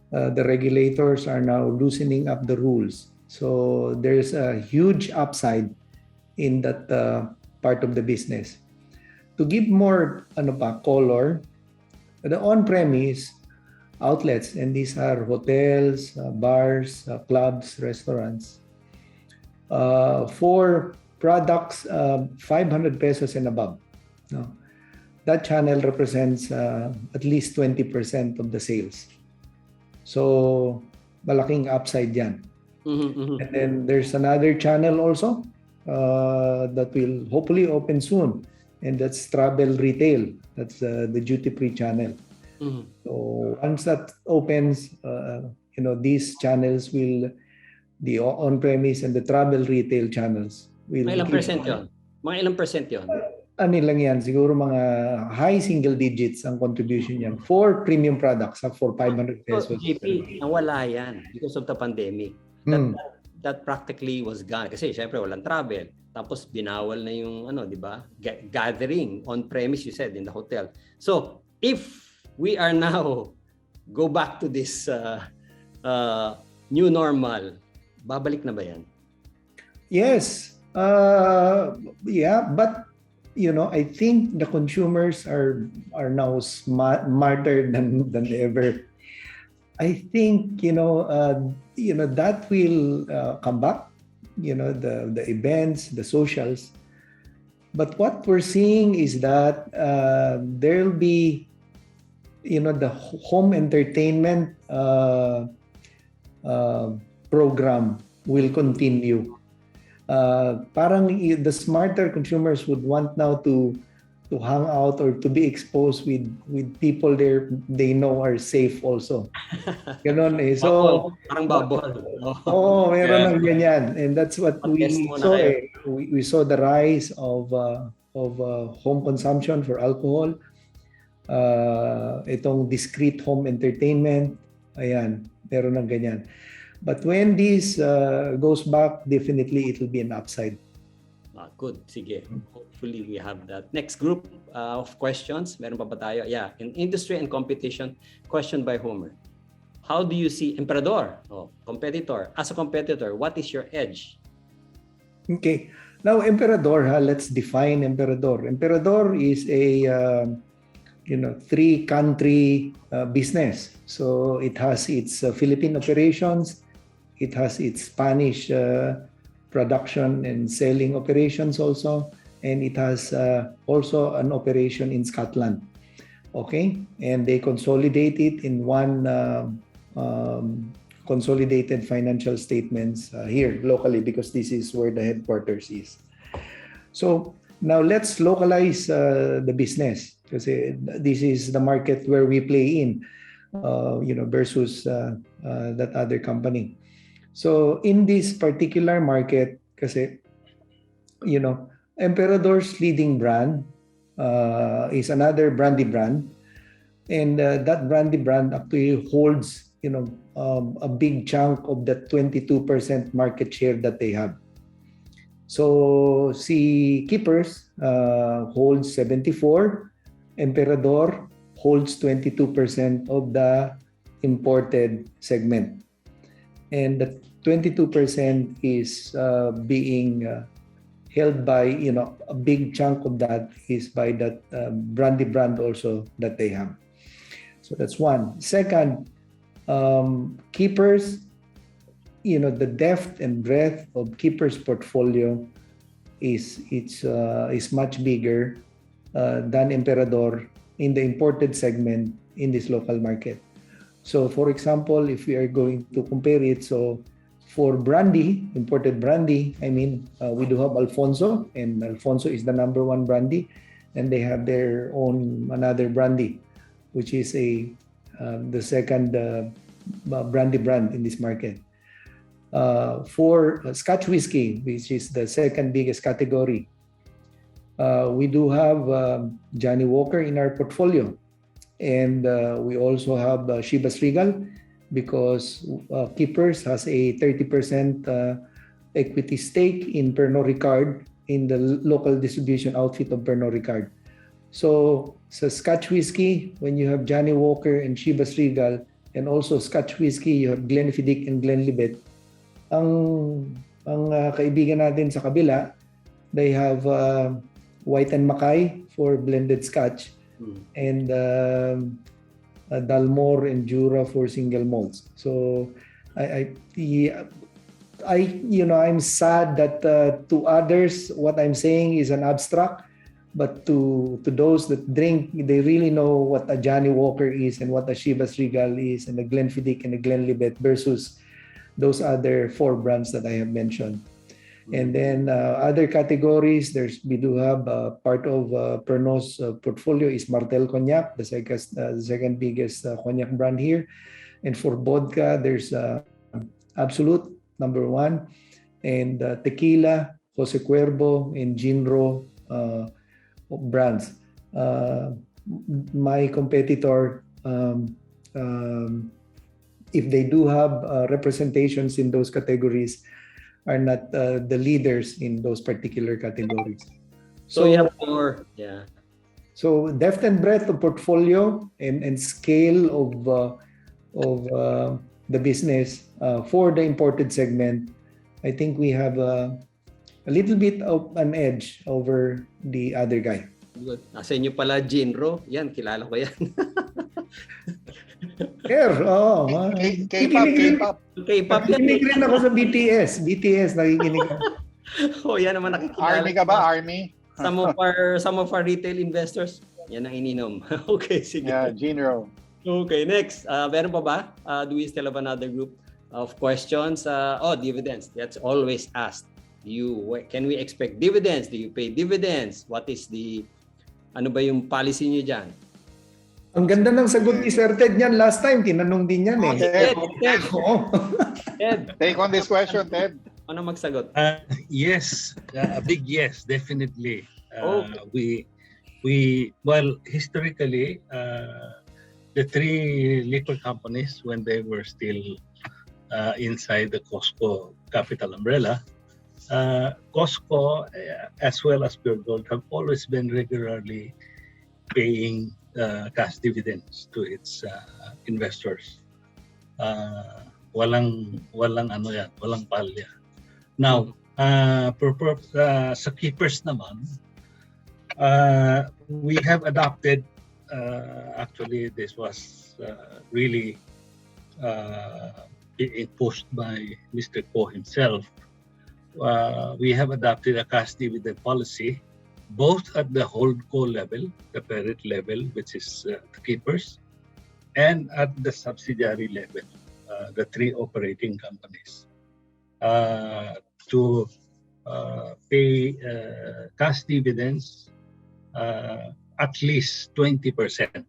The regulators are now loosening up the rules. So there's a huge upside in that part of the business. To give more color, the on-premise outlets, and these are hotels, bars, clubs, restaurants, for products 500 pesos and above. That channel represents at least 20% of the sales. So, malaking upside yan. And then there's another channel also that will hopefully open soon. And that's travel retail. That's the duty-free channel. So once that opens, these channels the on-premise and the travel retail channels will. Mga ilang percent yun? Mga ilang percent yun? Ano lang yan, siguro mga high single digits ang contribution yan for premium products for 500 pesos. So, JP, nawala yan because of the pandemic. That practically was gone. Kasi syempre walang travel. Tapos binawal na yung di ba? Gathering on premise, you said, in the hotel. So, if we are now go back to this new normal, babalik na ba yan? Yes. Yeah, but I think the consumers are now smarter than ever. I think that will come back. The events, the socials. But what we're seeing is that there'll be, the home entertainment program will continue. Parang the smarter consumers would want now to hang out or to be exposed with people they know are safe also. Ganon eh. So parang bubble. Meron ng ganyan. And that's what we saw eh. We saw the rise of home consumption for alcohol. Itong discrete home entertainment. Ayan, meron ng ganyan. But when this goes back, definitely it will be an upside. Good. Sige. Hopefully we have that. Next group of questions. Meron pa ba tayo? Yeah. In industry and competition, question by Homer. How do you see Emperador? Competitor. As a competitor, what is your edge? Okay. Now, Emperador, let's define Emperador. Emperador is a three-country business. So it has its Philippine operations, it has its Spanish production and selling operations also, and it has also an operation in Scotland. Okay, and they consolidate it in one consolidated financial statements here locally, because this is where the headquarters is. So now let's localize the business, because this is the market where we play in, versus that other company. So in this particular market, kasi, Emperador's leading brand is another brandy brand, and that brandy brand actually holds a big chunk of the 22% market share that they have. So si KEEPR holds 74, Emperador holds 22% of the imported segment, and the 22% is being held by, a big chunk of that is by that brandy brand also that they have. So that's one. Second, KEEPR's, the depth and breadth of KEEPR's portfolio is much bigger than Emperador in the imported segment in this local market. So for example, if we are going to compare it, so for brandy, imported brandy, we do have Alfonso, and Alfonso is the number one brandy, and they have their own another brandy, which is the second brandy brand in this market. For Scotch whiskey, which is the second biggest category, we do have Johnny Walker in our portfolio, and we also have Chivas Regal, because KEEPR has a 30% equity stake in Pernod Ricard, in the local distribution outfit of Pernod Ricard. So Scotch whiskey, when you have Johnny Walker and Chivas Regal, and also Scotch whiskey, you have Glenfiddich and Glenlivet. Ang kaibigan natin sa kabila, they have White and Mackay for blended Scotch, and Dalmore and Jura for single malts. So I'm sad that to others what I'm saying is an abstract, but to those that drink, they really know what a Johnny Walker is and what a Chivas Regal is, and a Glenfiddich and a Glenlivet versus those other four brands that I have mentioned. And then other categories, we do have part of Pernod's portfolio is Martel Cognac, the second biggest cognac brand here. And for vodka, there's Absolute, number one, and tequila, Jose Cuervo, and Ginro brands. My competitor, if they do have representations in those categories, are not the leaders in those particular categories. So you have more, yeah. So depth and breadth of portfolio and scale of the business for the imported segment, I think we have a little bit of an edge over the other guy. Good. Nasa inyo pala, Ginro. Yan, kilala ko yan. K-pop. Nakikinig rin ako sa BTS, nakikinig ako. Yan naman nakikilala. Army ka ba? Army? Some of our retail investors, yan ang ininom. Okay, sige. Yeah, Ginro. Okay, next. Meron pa ba? Do we still have another group of questions? Dividends. That's always asked. Can we expect dividends? Do you pay dividends? What is ano ba yung policy niyo dyan? Ang ganda ng sagot ni Sir Ted niyan. Last time, tinanong din yan eh. Ted. Take on this question, Ted. Ano magsagot? Yes, a big yes, definitely. Okay. Historically, the three liquor companies, when they were still inside the COSCO capital umbrella, COSCO as well as PureGold have always been regularly paying cash dividends to its investors. Walang ano yan, walang palya. Now, sa keepers naman, we have adopted, actually this was really pushed by Mr. Ko himself. We have adopted a cash dividend policy both at the holdco level, the parent level, which is the keepers, and at the subsidiary level, the three operating companies, to pay cash dividends at least 20%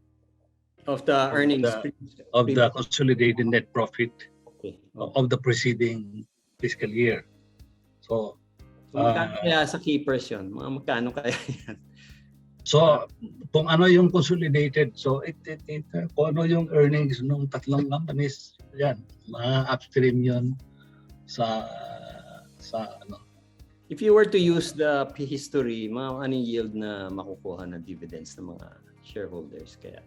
Of the earnings. of the consolidated net profit Okay. of the preceding fiscal year. So, So, magkano kaya sa keepers yun? Mga magkano kaya yan? so kung ano yung consolidated, so kung ano yung earnings ng tatlong companies, yan, ma-upstream yun sa ano. If you were to use the history, mga anong yield na makukuha na dividends ng mga shareholders kaya?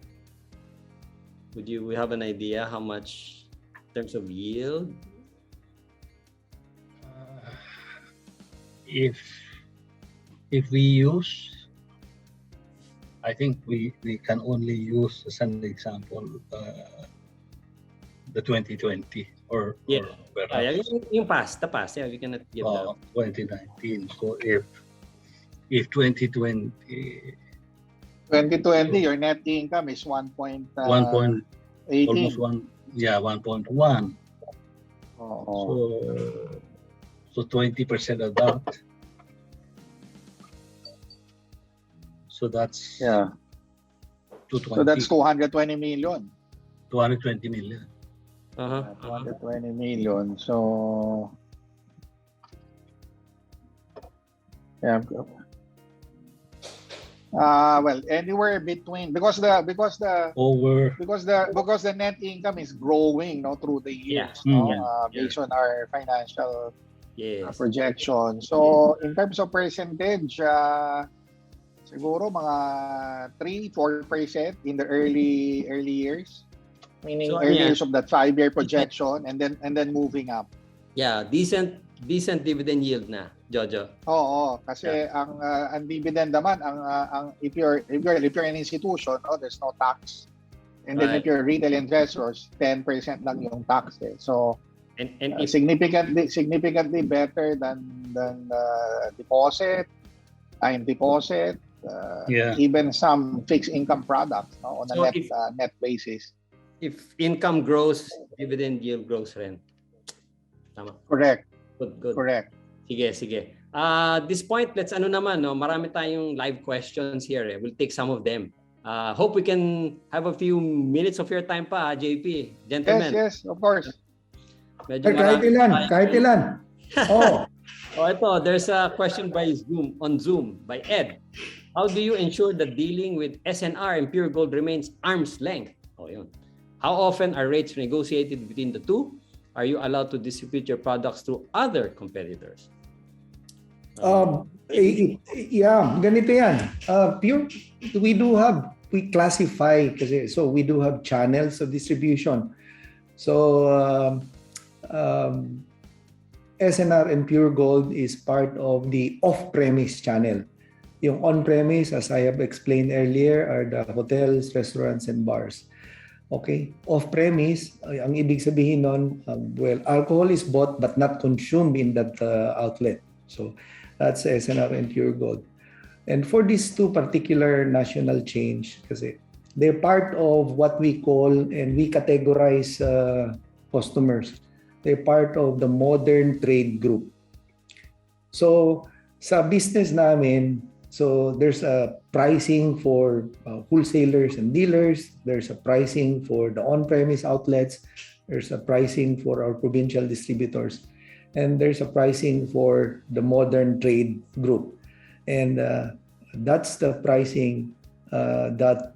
Would you have an idea how much in terms of yield? If we use, I think we can only use as an example the 2020 or perhaps Yung past, the past. Yeah, we cannot give that. 2019. So if 2020 2020, your net income is 1.18. almost 1.1. So 20% of that. So that's 220. So that's 220 million. 220 million. 220 million. So yeah. Well, anywhere between because the net income is growing, through the years, based on our financial projection. So in terms of percentage, siguro mga 3-4% in the early years, meaning early years of that 5-year projection, and then moving up. Yeah, decent dividend yield na, Jojo. Oo, kasi ang dividend naman, ang if you're an institution, there's no tax. And then if you're retail investors, 10% lang yung tax. So and significantly better than deposit, time deposit, even some fixed income products, on a net basis. If income grows, dividend yield grows rin. Tama. Correct. Good. Correct. Sige. This point, let's marami tayong live questions here. We'll take some of them. Hope we can have a few minutes of your time pa, JP. Gentlemen. Yes, of course. Medyo kahit ilan. Oh. Ito, there's a question on Zoom by Ed. How do you ensure that dealing with S&R and PureGold remains arm's length? Yun. How often are rates negotiated between the two? Are you allowed to distribute your products to other competitors? Ganito yan. We classify kasi, so we do have channels of distribution. So S&R and PureGold is part of the off-premise channel. Yung on-premise, as I have explained earlier, are the hotels, restaurants, and bars. Okay? Off-premise, ang ibig sabihin nun, alcohol is bought but not consumed in that outlet. So that's S&R and PureGold. And for these two particular national chains, kasi they're part of what we call, and we categorize customers. They're part of the modern trade group. So sa business namin, so there's a pricing for wholesalers and dealers. There's a pricing for the on-premise outlets. There's a pricing for our provincial distributors. And there's a pricing for the modern trade group. And that's the pricing that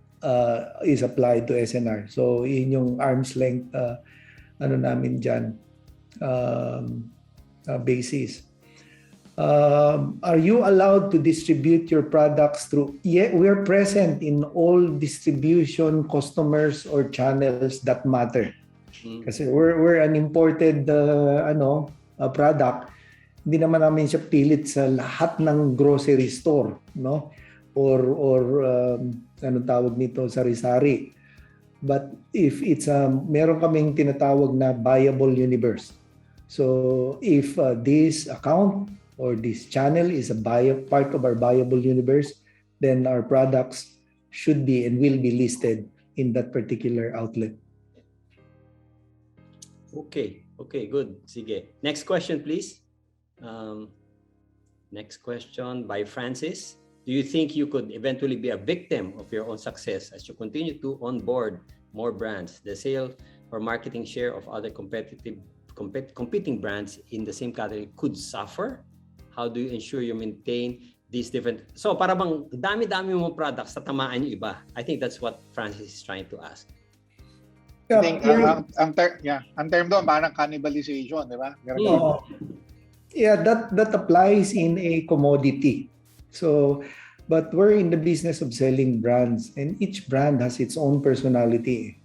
is applied to S&R. So yun yung arm's length namin dyan basis. Are you allowed to distribute your products through? Yeah, we're present in all distribution customers or channels that matter. Kasi we're an imported product. Hindi naman namin siya pilit sa lahat ng grocery store, no? Or anong tawag nito, sari-sari. But if it's meron kaming tinatawag na viable universe. So if this account or this channel is a part of our viable universe, then our products should be and will be listed in that particular outlet. Okay, good. Sige. Next question, please. Next question by Francis. Do you think you could eventually be a victim of your own success as you continue to onboard more brands? The sale or marketing share of other competing brands in the same category could suffer? How do you ensure you maintain these different... So para bang dami-dami mo products, tatamaan yung iba. I think that's what Francis is trying to ask. I think ang term doon parang cannibalization, di ba? Yeah, that applies in a commodity. So, but we're in the business of selling brands, and each brand has its own personality.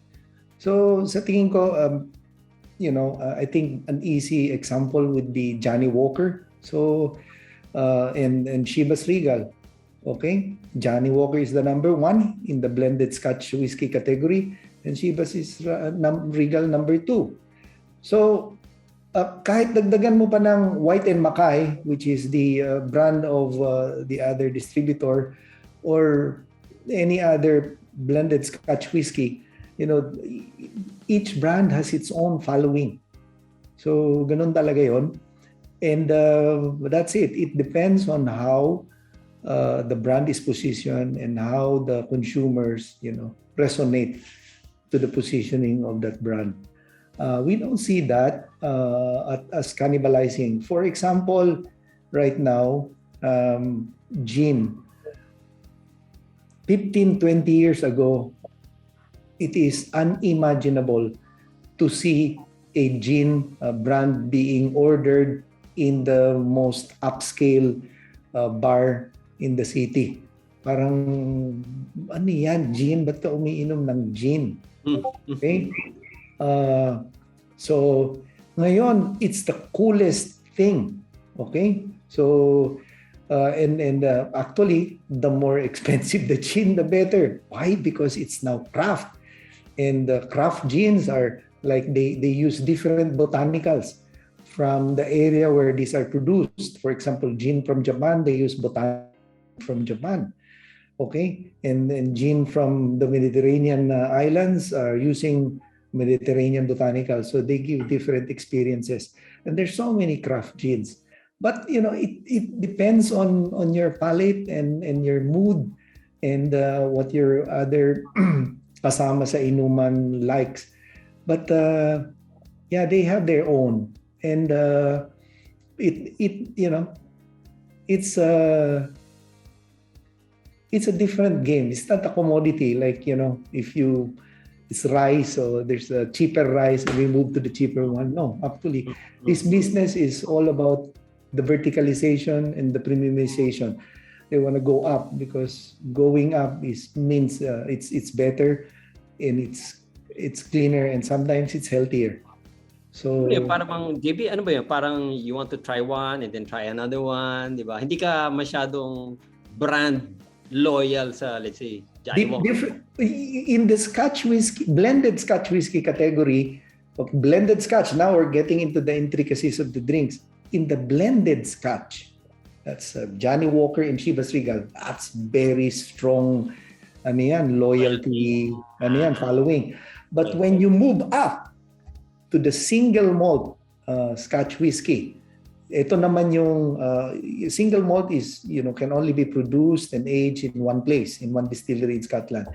So, sa tingin ko, I think an easy example would be Johnny Walker. So, and Chivas Regal. Okay, Johnny Walker is the number 1 in the blended Scotch whiskey category, and Chivas is Regal number 2. So, kahit dagdagan mo pa ng White and Mackay, which is the brand of the other distributor, or any other blended Scotch whiskey, each brand has its own following. So, ganun talaga yon. And that's it. It depends on how the brand is positioned and how the consumers, resonate to the positioning of that brand. We don't see that as cannibalizing. For example, right now, gin. 15, 20 years ago, it is unimaginable to see a gin brand being ordered in the most upscale bar in the city. Parang, ano yan, gin? Ba't ka umiinom ng gin? Okay? So, ngayon, it's the coolest thing. Okay? So, and actually, the more expensive the gin, the better. Why? Because it's now craft. And the craft gins are like, they use different botanicals from the area where these are produced. For example, gin from Japan, they use botanical from Japan. Okay? And gin from the Mediterranean islands are using Mediterranean botanicals. So they give different experiences. And there's so many craft gins. But, it depends on your palate and your mood and what your other kasama sa inuman likes. But, they have their own. And it's a different game. It's not a commodity like, if it's rice, so there's a cheaper rice and we move to the cheaper one. No, actually, this business is all about the verticalization and the premiumization. They want to go up because going up means it's better and it's cleaner and sometimes it's healthier. So, parang JB, ano ba yun? Parang you want to try one and then try another one, di ba? Hindi ka masyadong brand loyal sa, let's say, Johnny Walker. In the Scotch whiskey, blended Scotch whiskey category, blended Scotch, now we're getting into the intricacies of the drinks. In the blended Scotch, that's Johnny Walker and Chivas Regal, that's very strong, loyalty, following. But when you move up to the single malt Scotch whiskey, ito naman yung single malt is, can only be produced and aged in one place, in one distillery in Scotland.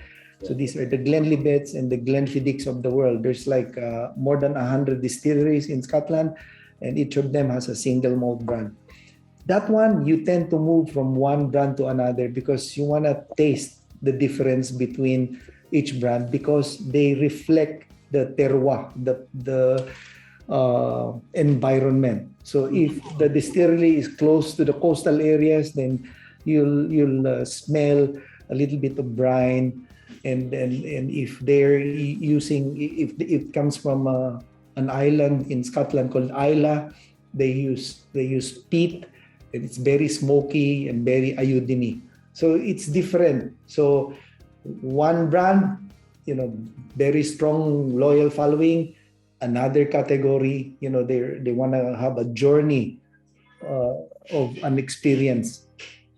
So these are the Glenlivets and the Glenfiddichs of the world. There's like more than 100 distilleries in Scotland, and each of them has a single malt brand. That one, you tend to move from one brand to another because you want to taste the difference between each brand because they reflect the terroir, environment. So if the distillery is close to the coastal areas, then you'll smell a little bit of brine, and if they're using, if it comes from an island in Scotland called Isla, they use peat, and it's very smoky and very iodine. So it's different. So one brand, very strong loyal following. Another category, they want to have a journey of an experience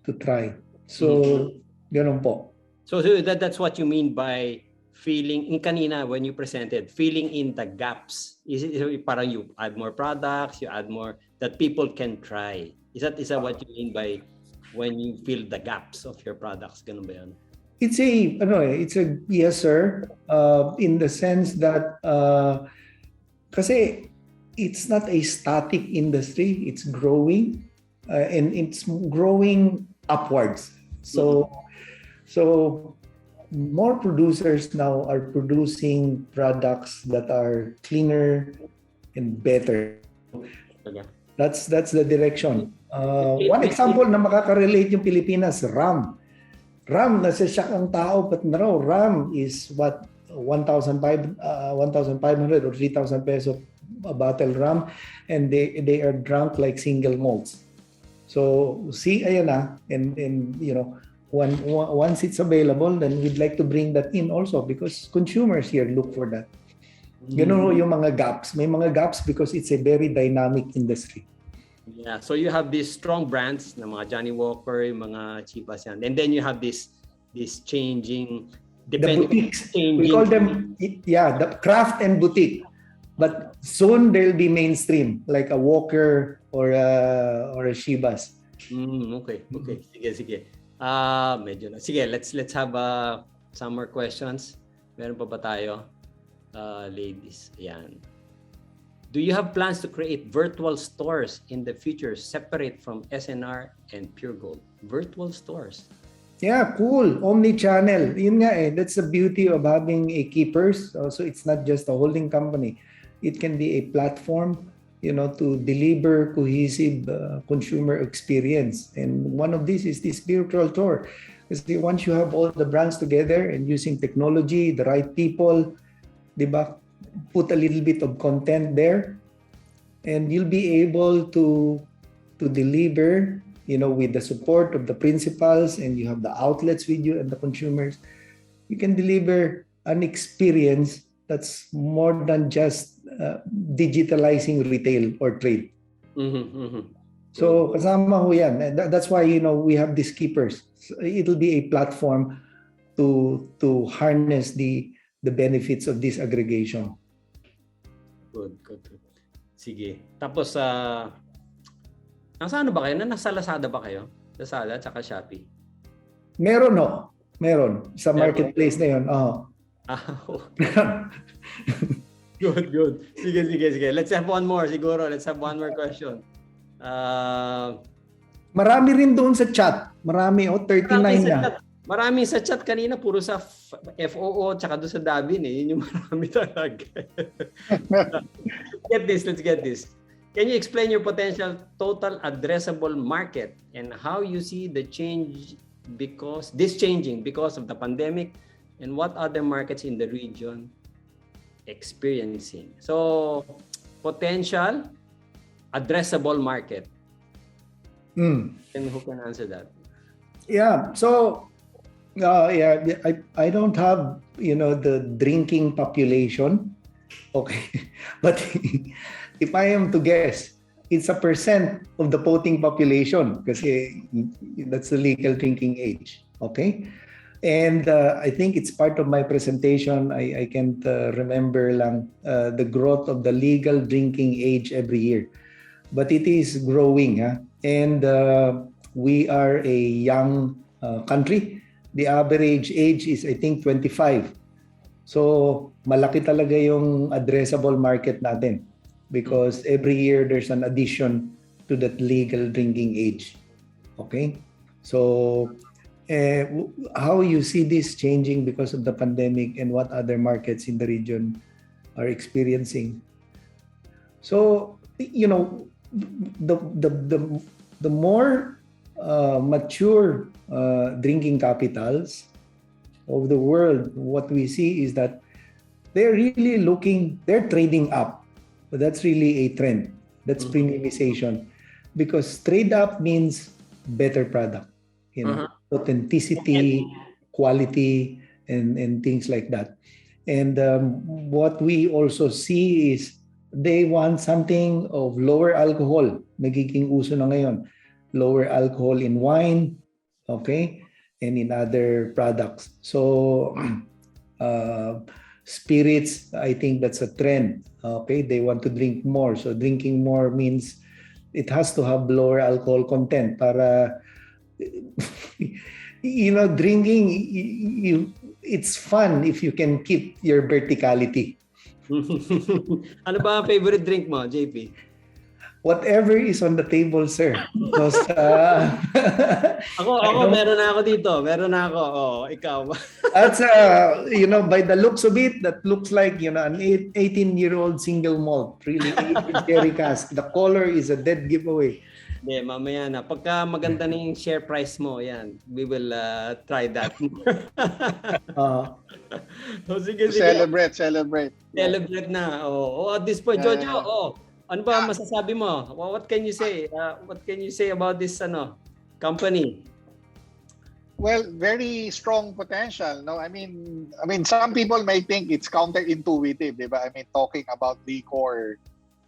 to try. So, ganun po. So that's what you mean by filling in kanina when you presented, filling in the gaps. Is it parang you add more products, you add more that people can try? Is that what you mean by when you fill the gaps of your products? Ganun ba yun? It's a yes, sir. In the sense that kasi it's not a static industry, it's growing, and it's growing upwards. So more producers now are producing products that are cleaner and better. Okay. That's the direction. One example na makaka-relate yung Pilipinas, rum. Rum, nasa shock ang tao, but no, rum is what, 1,500 or 3,000 peso a bottle rum, and they are drunk like single malts. So see, ayan na, and once it's available, then we'd like to bring that in also because consumers here look for that. Yung mga gaps. May mga gaps because it's a very dynamic industry. Yeah, so you have these strong brands na mga Johnny Walker, yung mga Chivas yan. And then you have this changing, the boutiques. We call them, the craft and boutique. But soon they'll be mainstream, like a Walker or a Chivas. Okay. Sige. Medyo na. Sige, let's have some more questions. Meron pa ba tayo? Ladies, ayan. Do you have plans to create virtual stores in the future separate from S&R and Puregold? Virtual stores. Yeah, cool. Omni-channel. Yun nga that's the beauty of having a KEEPR. So it's not just a holding company. It can be a platform, to deliver cohesive consumer experience. And one of these is this virtual tour. Because once you have all the brands together and using technology, the right people, diba, put a little bit of content there, and you'll be able to deliver, with the support of the principals, and you have the outlets with you and the consumers. You can deliver an experience that's more than just digitalizing retail or trade. So kasama ho yan. That's why we have these KEEPRs. So it'll be a platform to harness the benefits of this aggregation. Good. Sige. Tapos nasa ano ba kayo? Nasa Lazada ba kayo? Lazada at saka Shopee? Meron. Sa marketplace na yun. Good. Sige. Let's have one more siguro. Let's have one more question. Marami rin doon sa chat. Marami, 39 na. Marami sa chat kanina, puro sa FOO tsaka doon sa DAVIN Yun yung marami talaga. Let's get this. Can you explain your potential total addressable market and how you see the change changing because of the pandemic, and what other markets in the region experiencing? So, potential addressable market. And who can answer that? Yeah. So, I don't have the drinking population. Okay, but if I am to guess, it's a percent of the voting population kasi that's the legal drinking age. Okay, and I think it's part of my presentation. I can't remember lang the growth of the legal drinking age every year, but it is growing. And we are a young country. The average age is, I think, 25. So, malaki talaga yung addressable market natin because every year there's an addition to that legal drinking age. Okay? So, how you see this changing because of the pandemic and what other markets in the region are experiencing? So, the more mature drinking capitals of the world, what we see is that they're trading up. But that's really a trend. That's premiumization. Because trade up means better product, authenticity, quality, and things like that. And what we also see is they want something of lower alcohol. Nagiging uso na ngayon. Lower alcohol in wine, okay, and in other products. So, spirits, I think that's a trend. Okay, they want to drink more. So drinking more means it has to have lower alcohol content para drinking it's fun if you can keep your verticality. Ano ba ang favorite drink mo, JP? Whatever is on the table, sir. Because, ako meron na ako dito. Meron na ako. Oh, ikaw. That's by the looks of it, that looks like an 18-year-old single malt, really cherry cask. The color is a dead giveaway. Hindi, mamaya na. Pagka maganda na yung share price mo, yan, we will try that. Sige. Celebrate. Celebrate na. At this point, Jojo, ano ba masasabi mo? What can you say? What can you say about this company? Well, very strong potential, no? I mean, some people may think it's counterintuitive, di ba? I mean, talking about liquor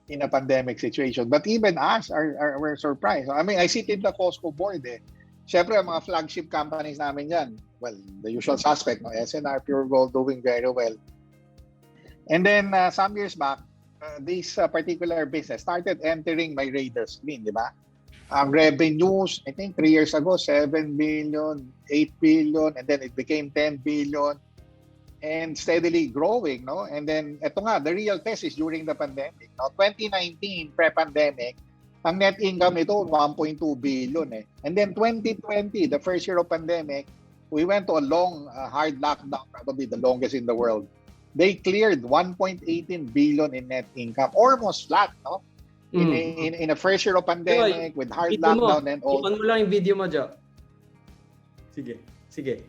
in a pandemic situation. But even us are surprised. I mean, I sit in the COSCO board, eh. Siyempre, mga flagship companies namin yan. Well, the usual suspect, no? S&R, Puregold doing very well. And then, some years back, this particular business started entering my radar screen, di ba? Ang revenues, I think 3 years ago, 7 billion, 8 billion, and then it became 10 billion, and steadily growing, no? And then, eto nga, the real test is during the pandemic. No? 2019, pre-pandemic, ang net income nito, 1.2 billion. Eh. And then 2020, the first year of pandemic, we went to a long, hard lockdown, probably the longest in the world. They cleared 1.18 billion in net income, almost flat, no? In a first year of pandemic with hard lockdown and all. Ipan mo lang yung video mo, Jo. Sige.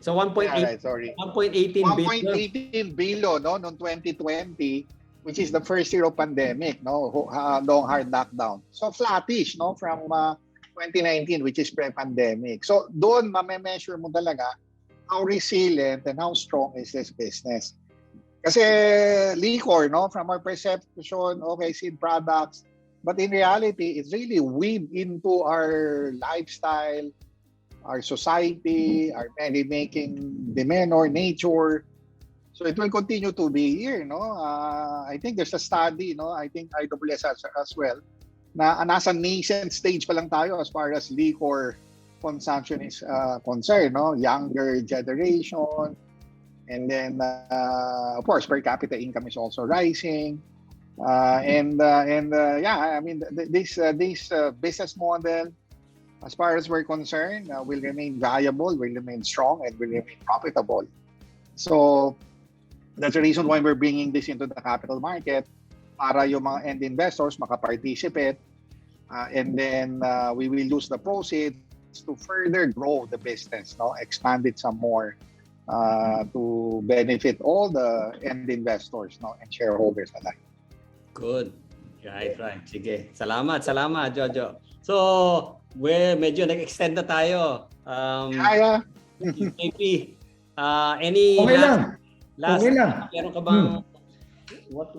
So 1.18 billion no noong 2020, which is the first year of pandemic, no? Long hard lockdown. So flattish, no, from 2019, which is pre-pandemic. So doon ma-measure mo talaga how resilient and how strong is this business. Kasi liquor, no, from our perception, okay, seed products, but in reality, it's really weaved into our lifestyle, our society, our merry-making demeanor, nature. So it will continue to be here, no? I think there's a study, no? I think IWS as well, na nasa nascent stage pa lang tayo as far as liquor consumption is concerned, no? Younger generation. And then, of course, per capita income is also rising. I mean, this business model, as far as we're concerned, will remain viable, will remain strong, and will remain profitable. So, that's the reason why we're bringing this into the capital market para yung mga end investors makaparticipate. And then, we will use the proceeds to further grow the business, no? Expand it some more. To benefit all the end investors, no, and shareholders alike. Good. Right. Sige. Salamat, Jojo. So, medyo nag-extend na tayo. JP, any last meron ka bang what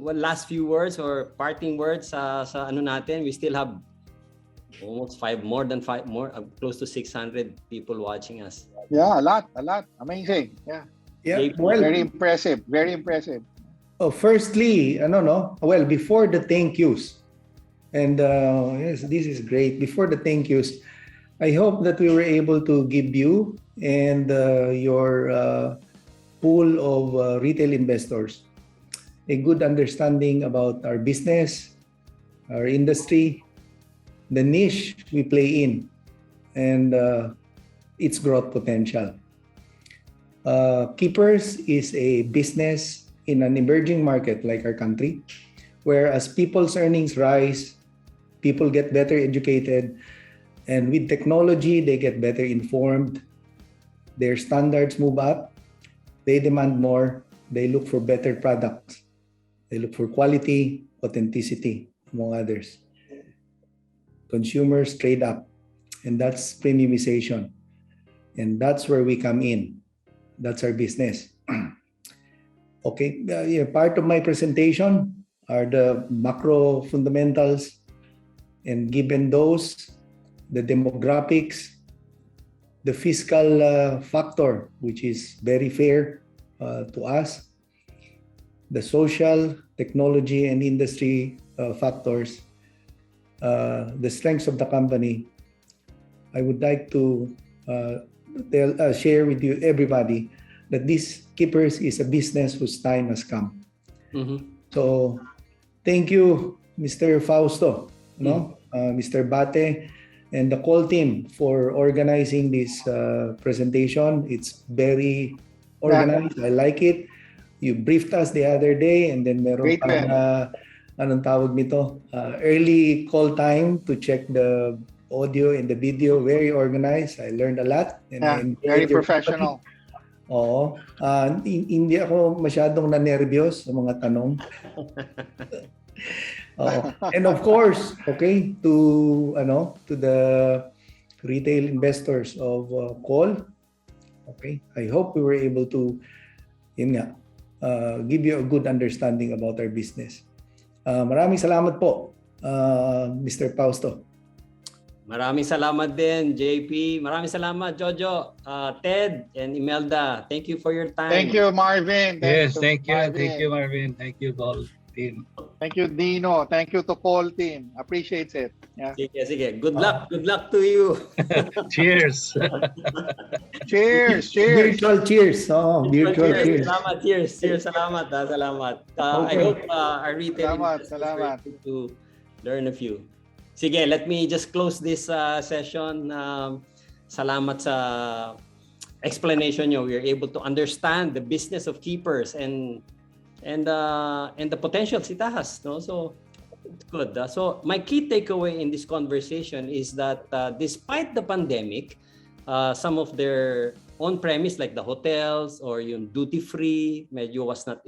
last few words or parting words sa ano natin? We still have almost close to 600 people watching us. Yeah, a lot. Amazing. Yeah. Well, very impressive. Firstly, before the thank yous, and yes, this is great. Before the thank yous, I hope that we were able to give you and your pool of retail investors a good understanding about our business, our industry, the niche we play in, and its growth potential. KEEPR is a business in an emerging market like our country, whereas people's earnings rise, people get better educated, and with technology, they get better informed. Their standards move up. They demand more. They look for better products. They look for quality, authenticity, among others. Consumers trade up, and that's premiumization. And that's where we come in. That's our business. Okay, part of my presentation are the macro fundamentals, and given those, the demographics, the fiscal factor, which is very fair to us, the social, technology, and industry factors, the strengths of the company, I would like to share with you, everybody, that this KEEPR is a business whose time has come. Mm-hmm. So, thank you, Mr. Fausto, Mr. Bate, and the COL team for organizing this presentation. It's very organized. I like it. You briefed us the other day, and then meron pang anong tawag nito? Early call time to check the audio and the video. Very organized. I learned a lot. And very professional. Oo. Hindi ako masyadong na-nervyos sa mga tanong. And of course, okay, to the retail investors of COL, okay, I hope we were able to give you a good understanding about our business. Maraming salamat po, Mr. Fausto. Maraming salamat din, JP. Maraming salamat, Jojo, Ted, and Imelda. Thank you for your time. Thank you, Marvin. Thank you, Marvin. Thank you, COL team. Thank you, Dino. Thank you to COL team. Appreciates it. Yeah. Sige. Good luck. Good luck to you. Cheers. Cheers. Virtual cheers. Virtual cheers. Salamat. Cheers. Salamat. I hope our retail investors were able to learn a few. Sige, let me just close this session. Salamat sa explanation nyo. We are able to understand the business of KEEPR and the potentials it has. No? So it's good. So my key takeaway in this conversation is that despite the pandemic, some of their on-premise like the hotels or yung duty-free, medyo was not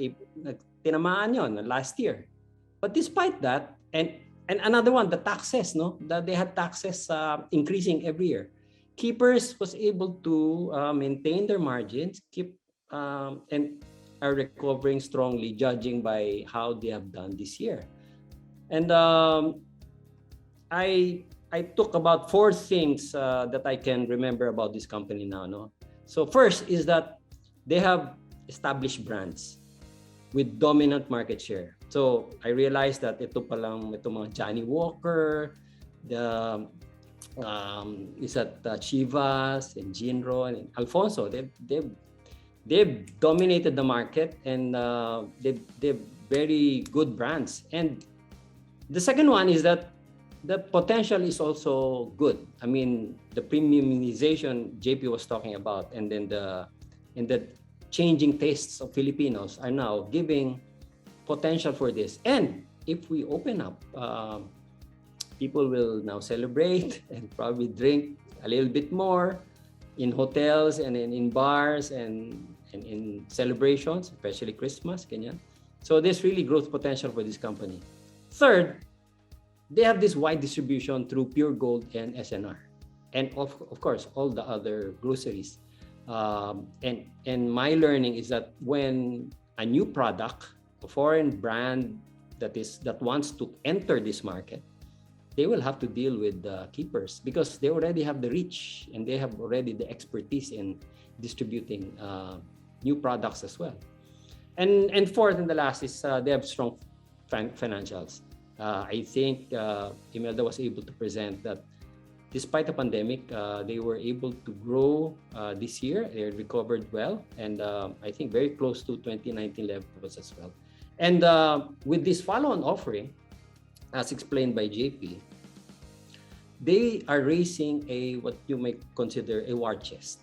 tinamaan yun last year. But despite that, and another one, the taxes, that they had taxes increasing every year. KEEPR was able to maintain their margins, and are recovering strongly, judging by how they have done this year. And I took about 4 things that I can remember about this company now. No? So first is that they have established brands with dominant market share. So I realized that ito mga Johnny Walker, Chivas and Jinro and Alfonso. They've dominated the market, and they've very good brands. And the second one is that the potential is also good. I mean, the premiumization JP was talking about, and then the changing tastes of Filipinos are now giving potential for this. And if we open up, people will now celebrate and probably drink a little bit more in hotels and in bars and in celebrations, especially Christmas, ganyan. So there's really growth potential for this company. Third, they have this wide distribution through PureGold and S&R, and of course all the other groceries. And my learning is that when a new product, a foreign brand that wants to enter this market, they will have to deal with the KEEPR because they already have the reach and they have already the expertise in distributing new products as well. And fourth and the last is they have strong financials. I think Imelda was able to present that despite the pandemic, they were able to grow this year. They recovered well, and I think very close to 2019 levels as well. And with this follow-on offering, as explained by JP, they are raising what you may consider a war chest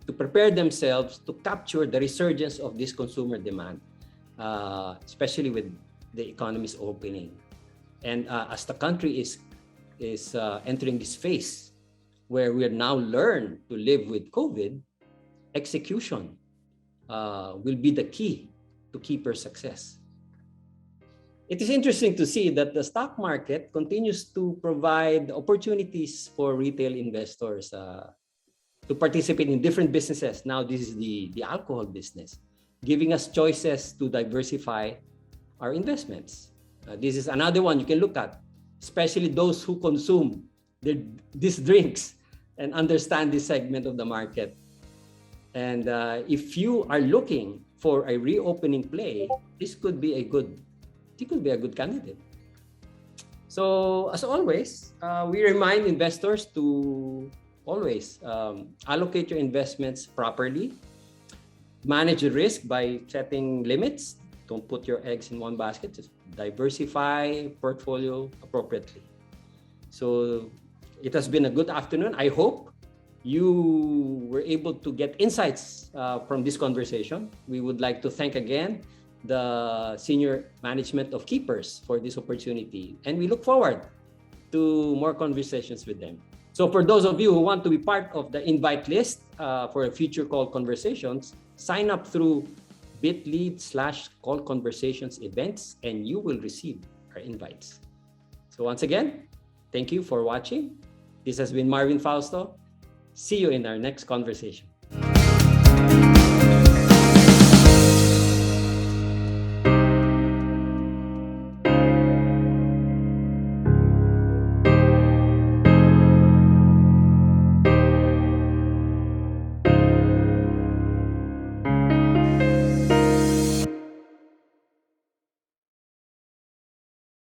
to prepare themselves to capture the resurgence of this consumer demand, especially with the economy is opening. And as the country is entering this phase where we are now learn to live with COVID, execution will be the key to KEEPR success. It is interesting to see that the stock market continues to provide opportunities for retail investors to participate in different businesses. Now this is the alcohol business, giving us choices to diversify our investments. This is another one you can look at, especially those who consume these drinks and understand this segment of the market. And if you are looking for a reopening play, this could be a good candidate. So as always, we remind investors to always allocate your investments properly, manage the risk by setting limits. Don't put your eggs in one basket. Just diversify portfolio appropriately. So it has been a good afternoon. I hope you were able to get insights from this conversation. We would like to thank again the senior management of KEEPRs for this opportunity, and we look forward to more conversations with them. So for those of you who want to be part of the invite list for future COL Conversations, sign up through bit.ly/COL Conversations events, and you will receive our invites. So once again, thank you for watching. This has been Marvin Fausto. See you in our next conversation.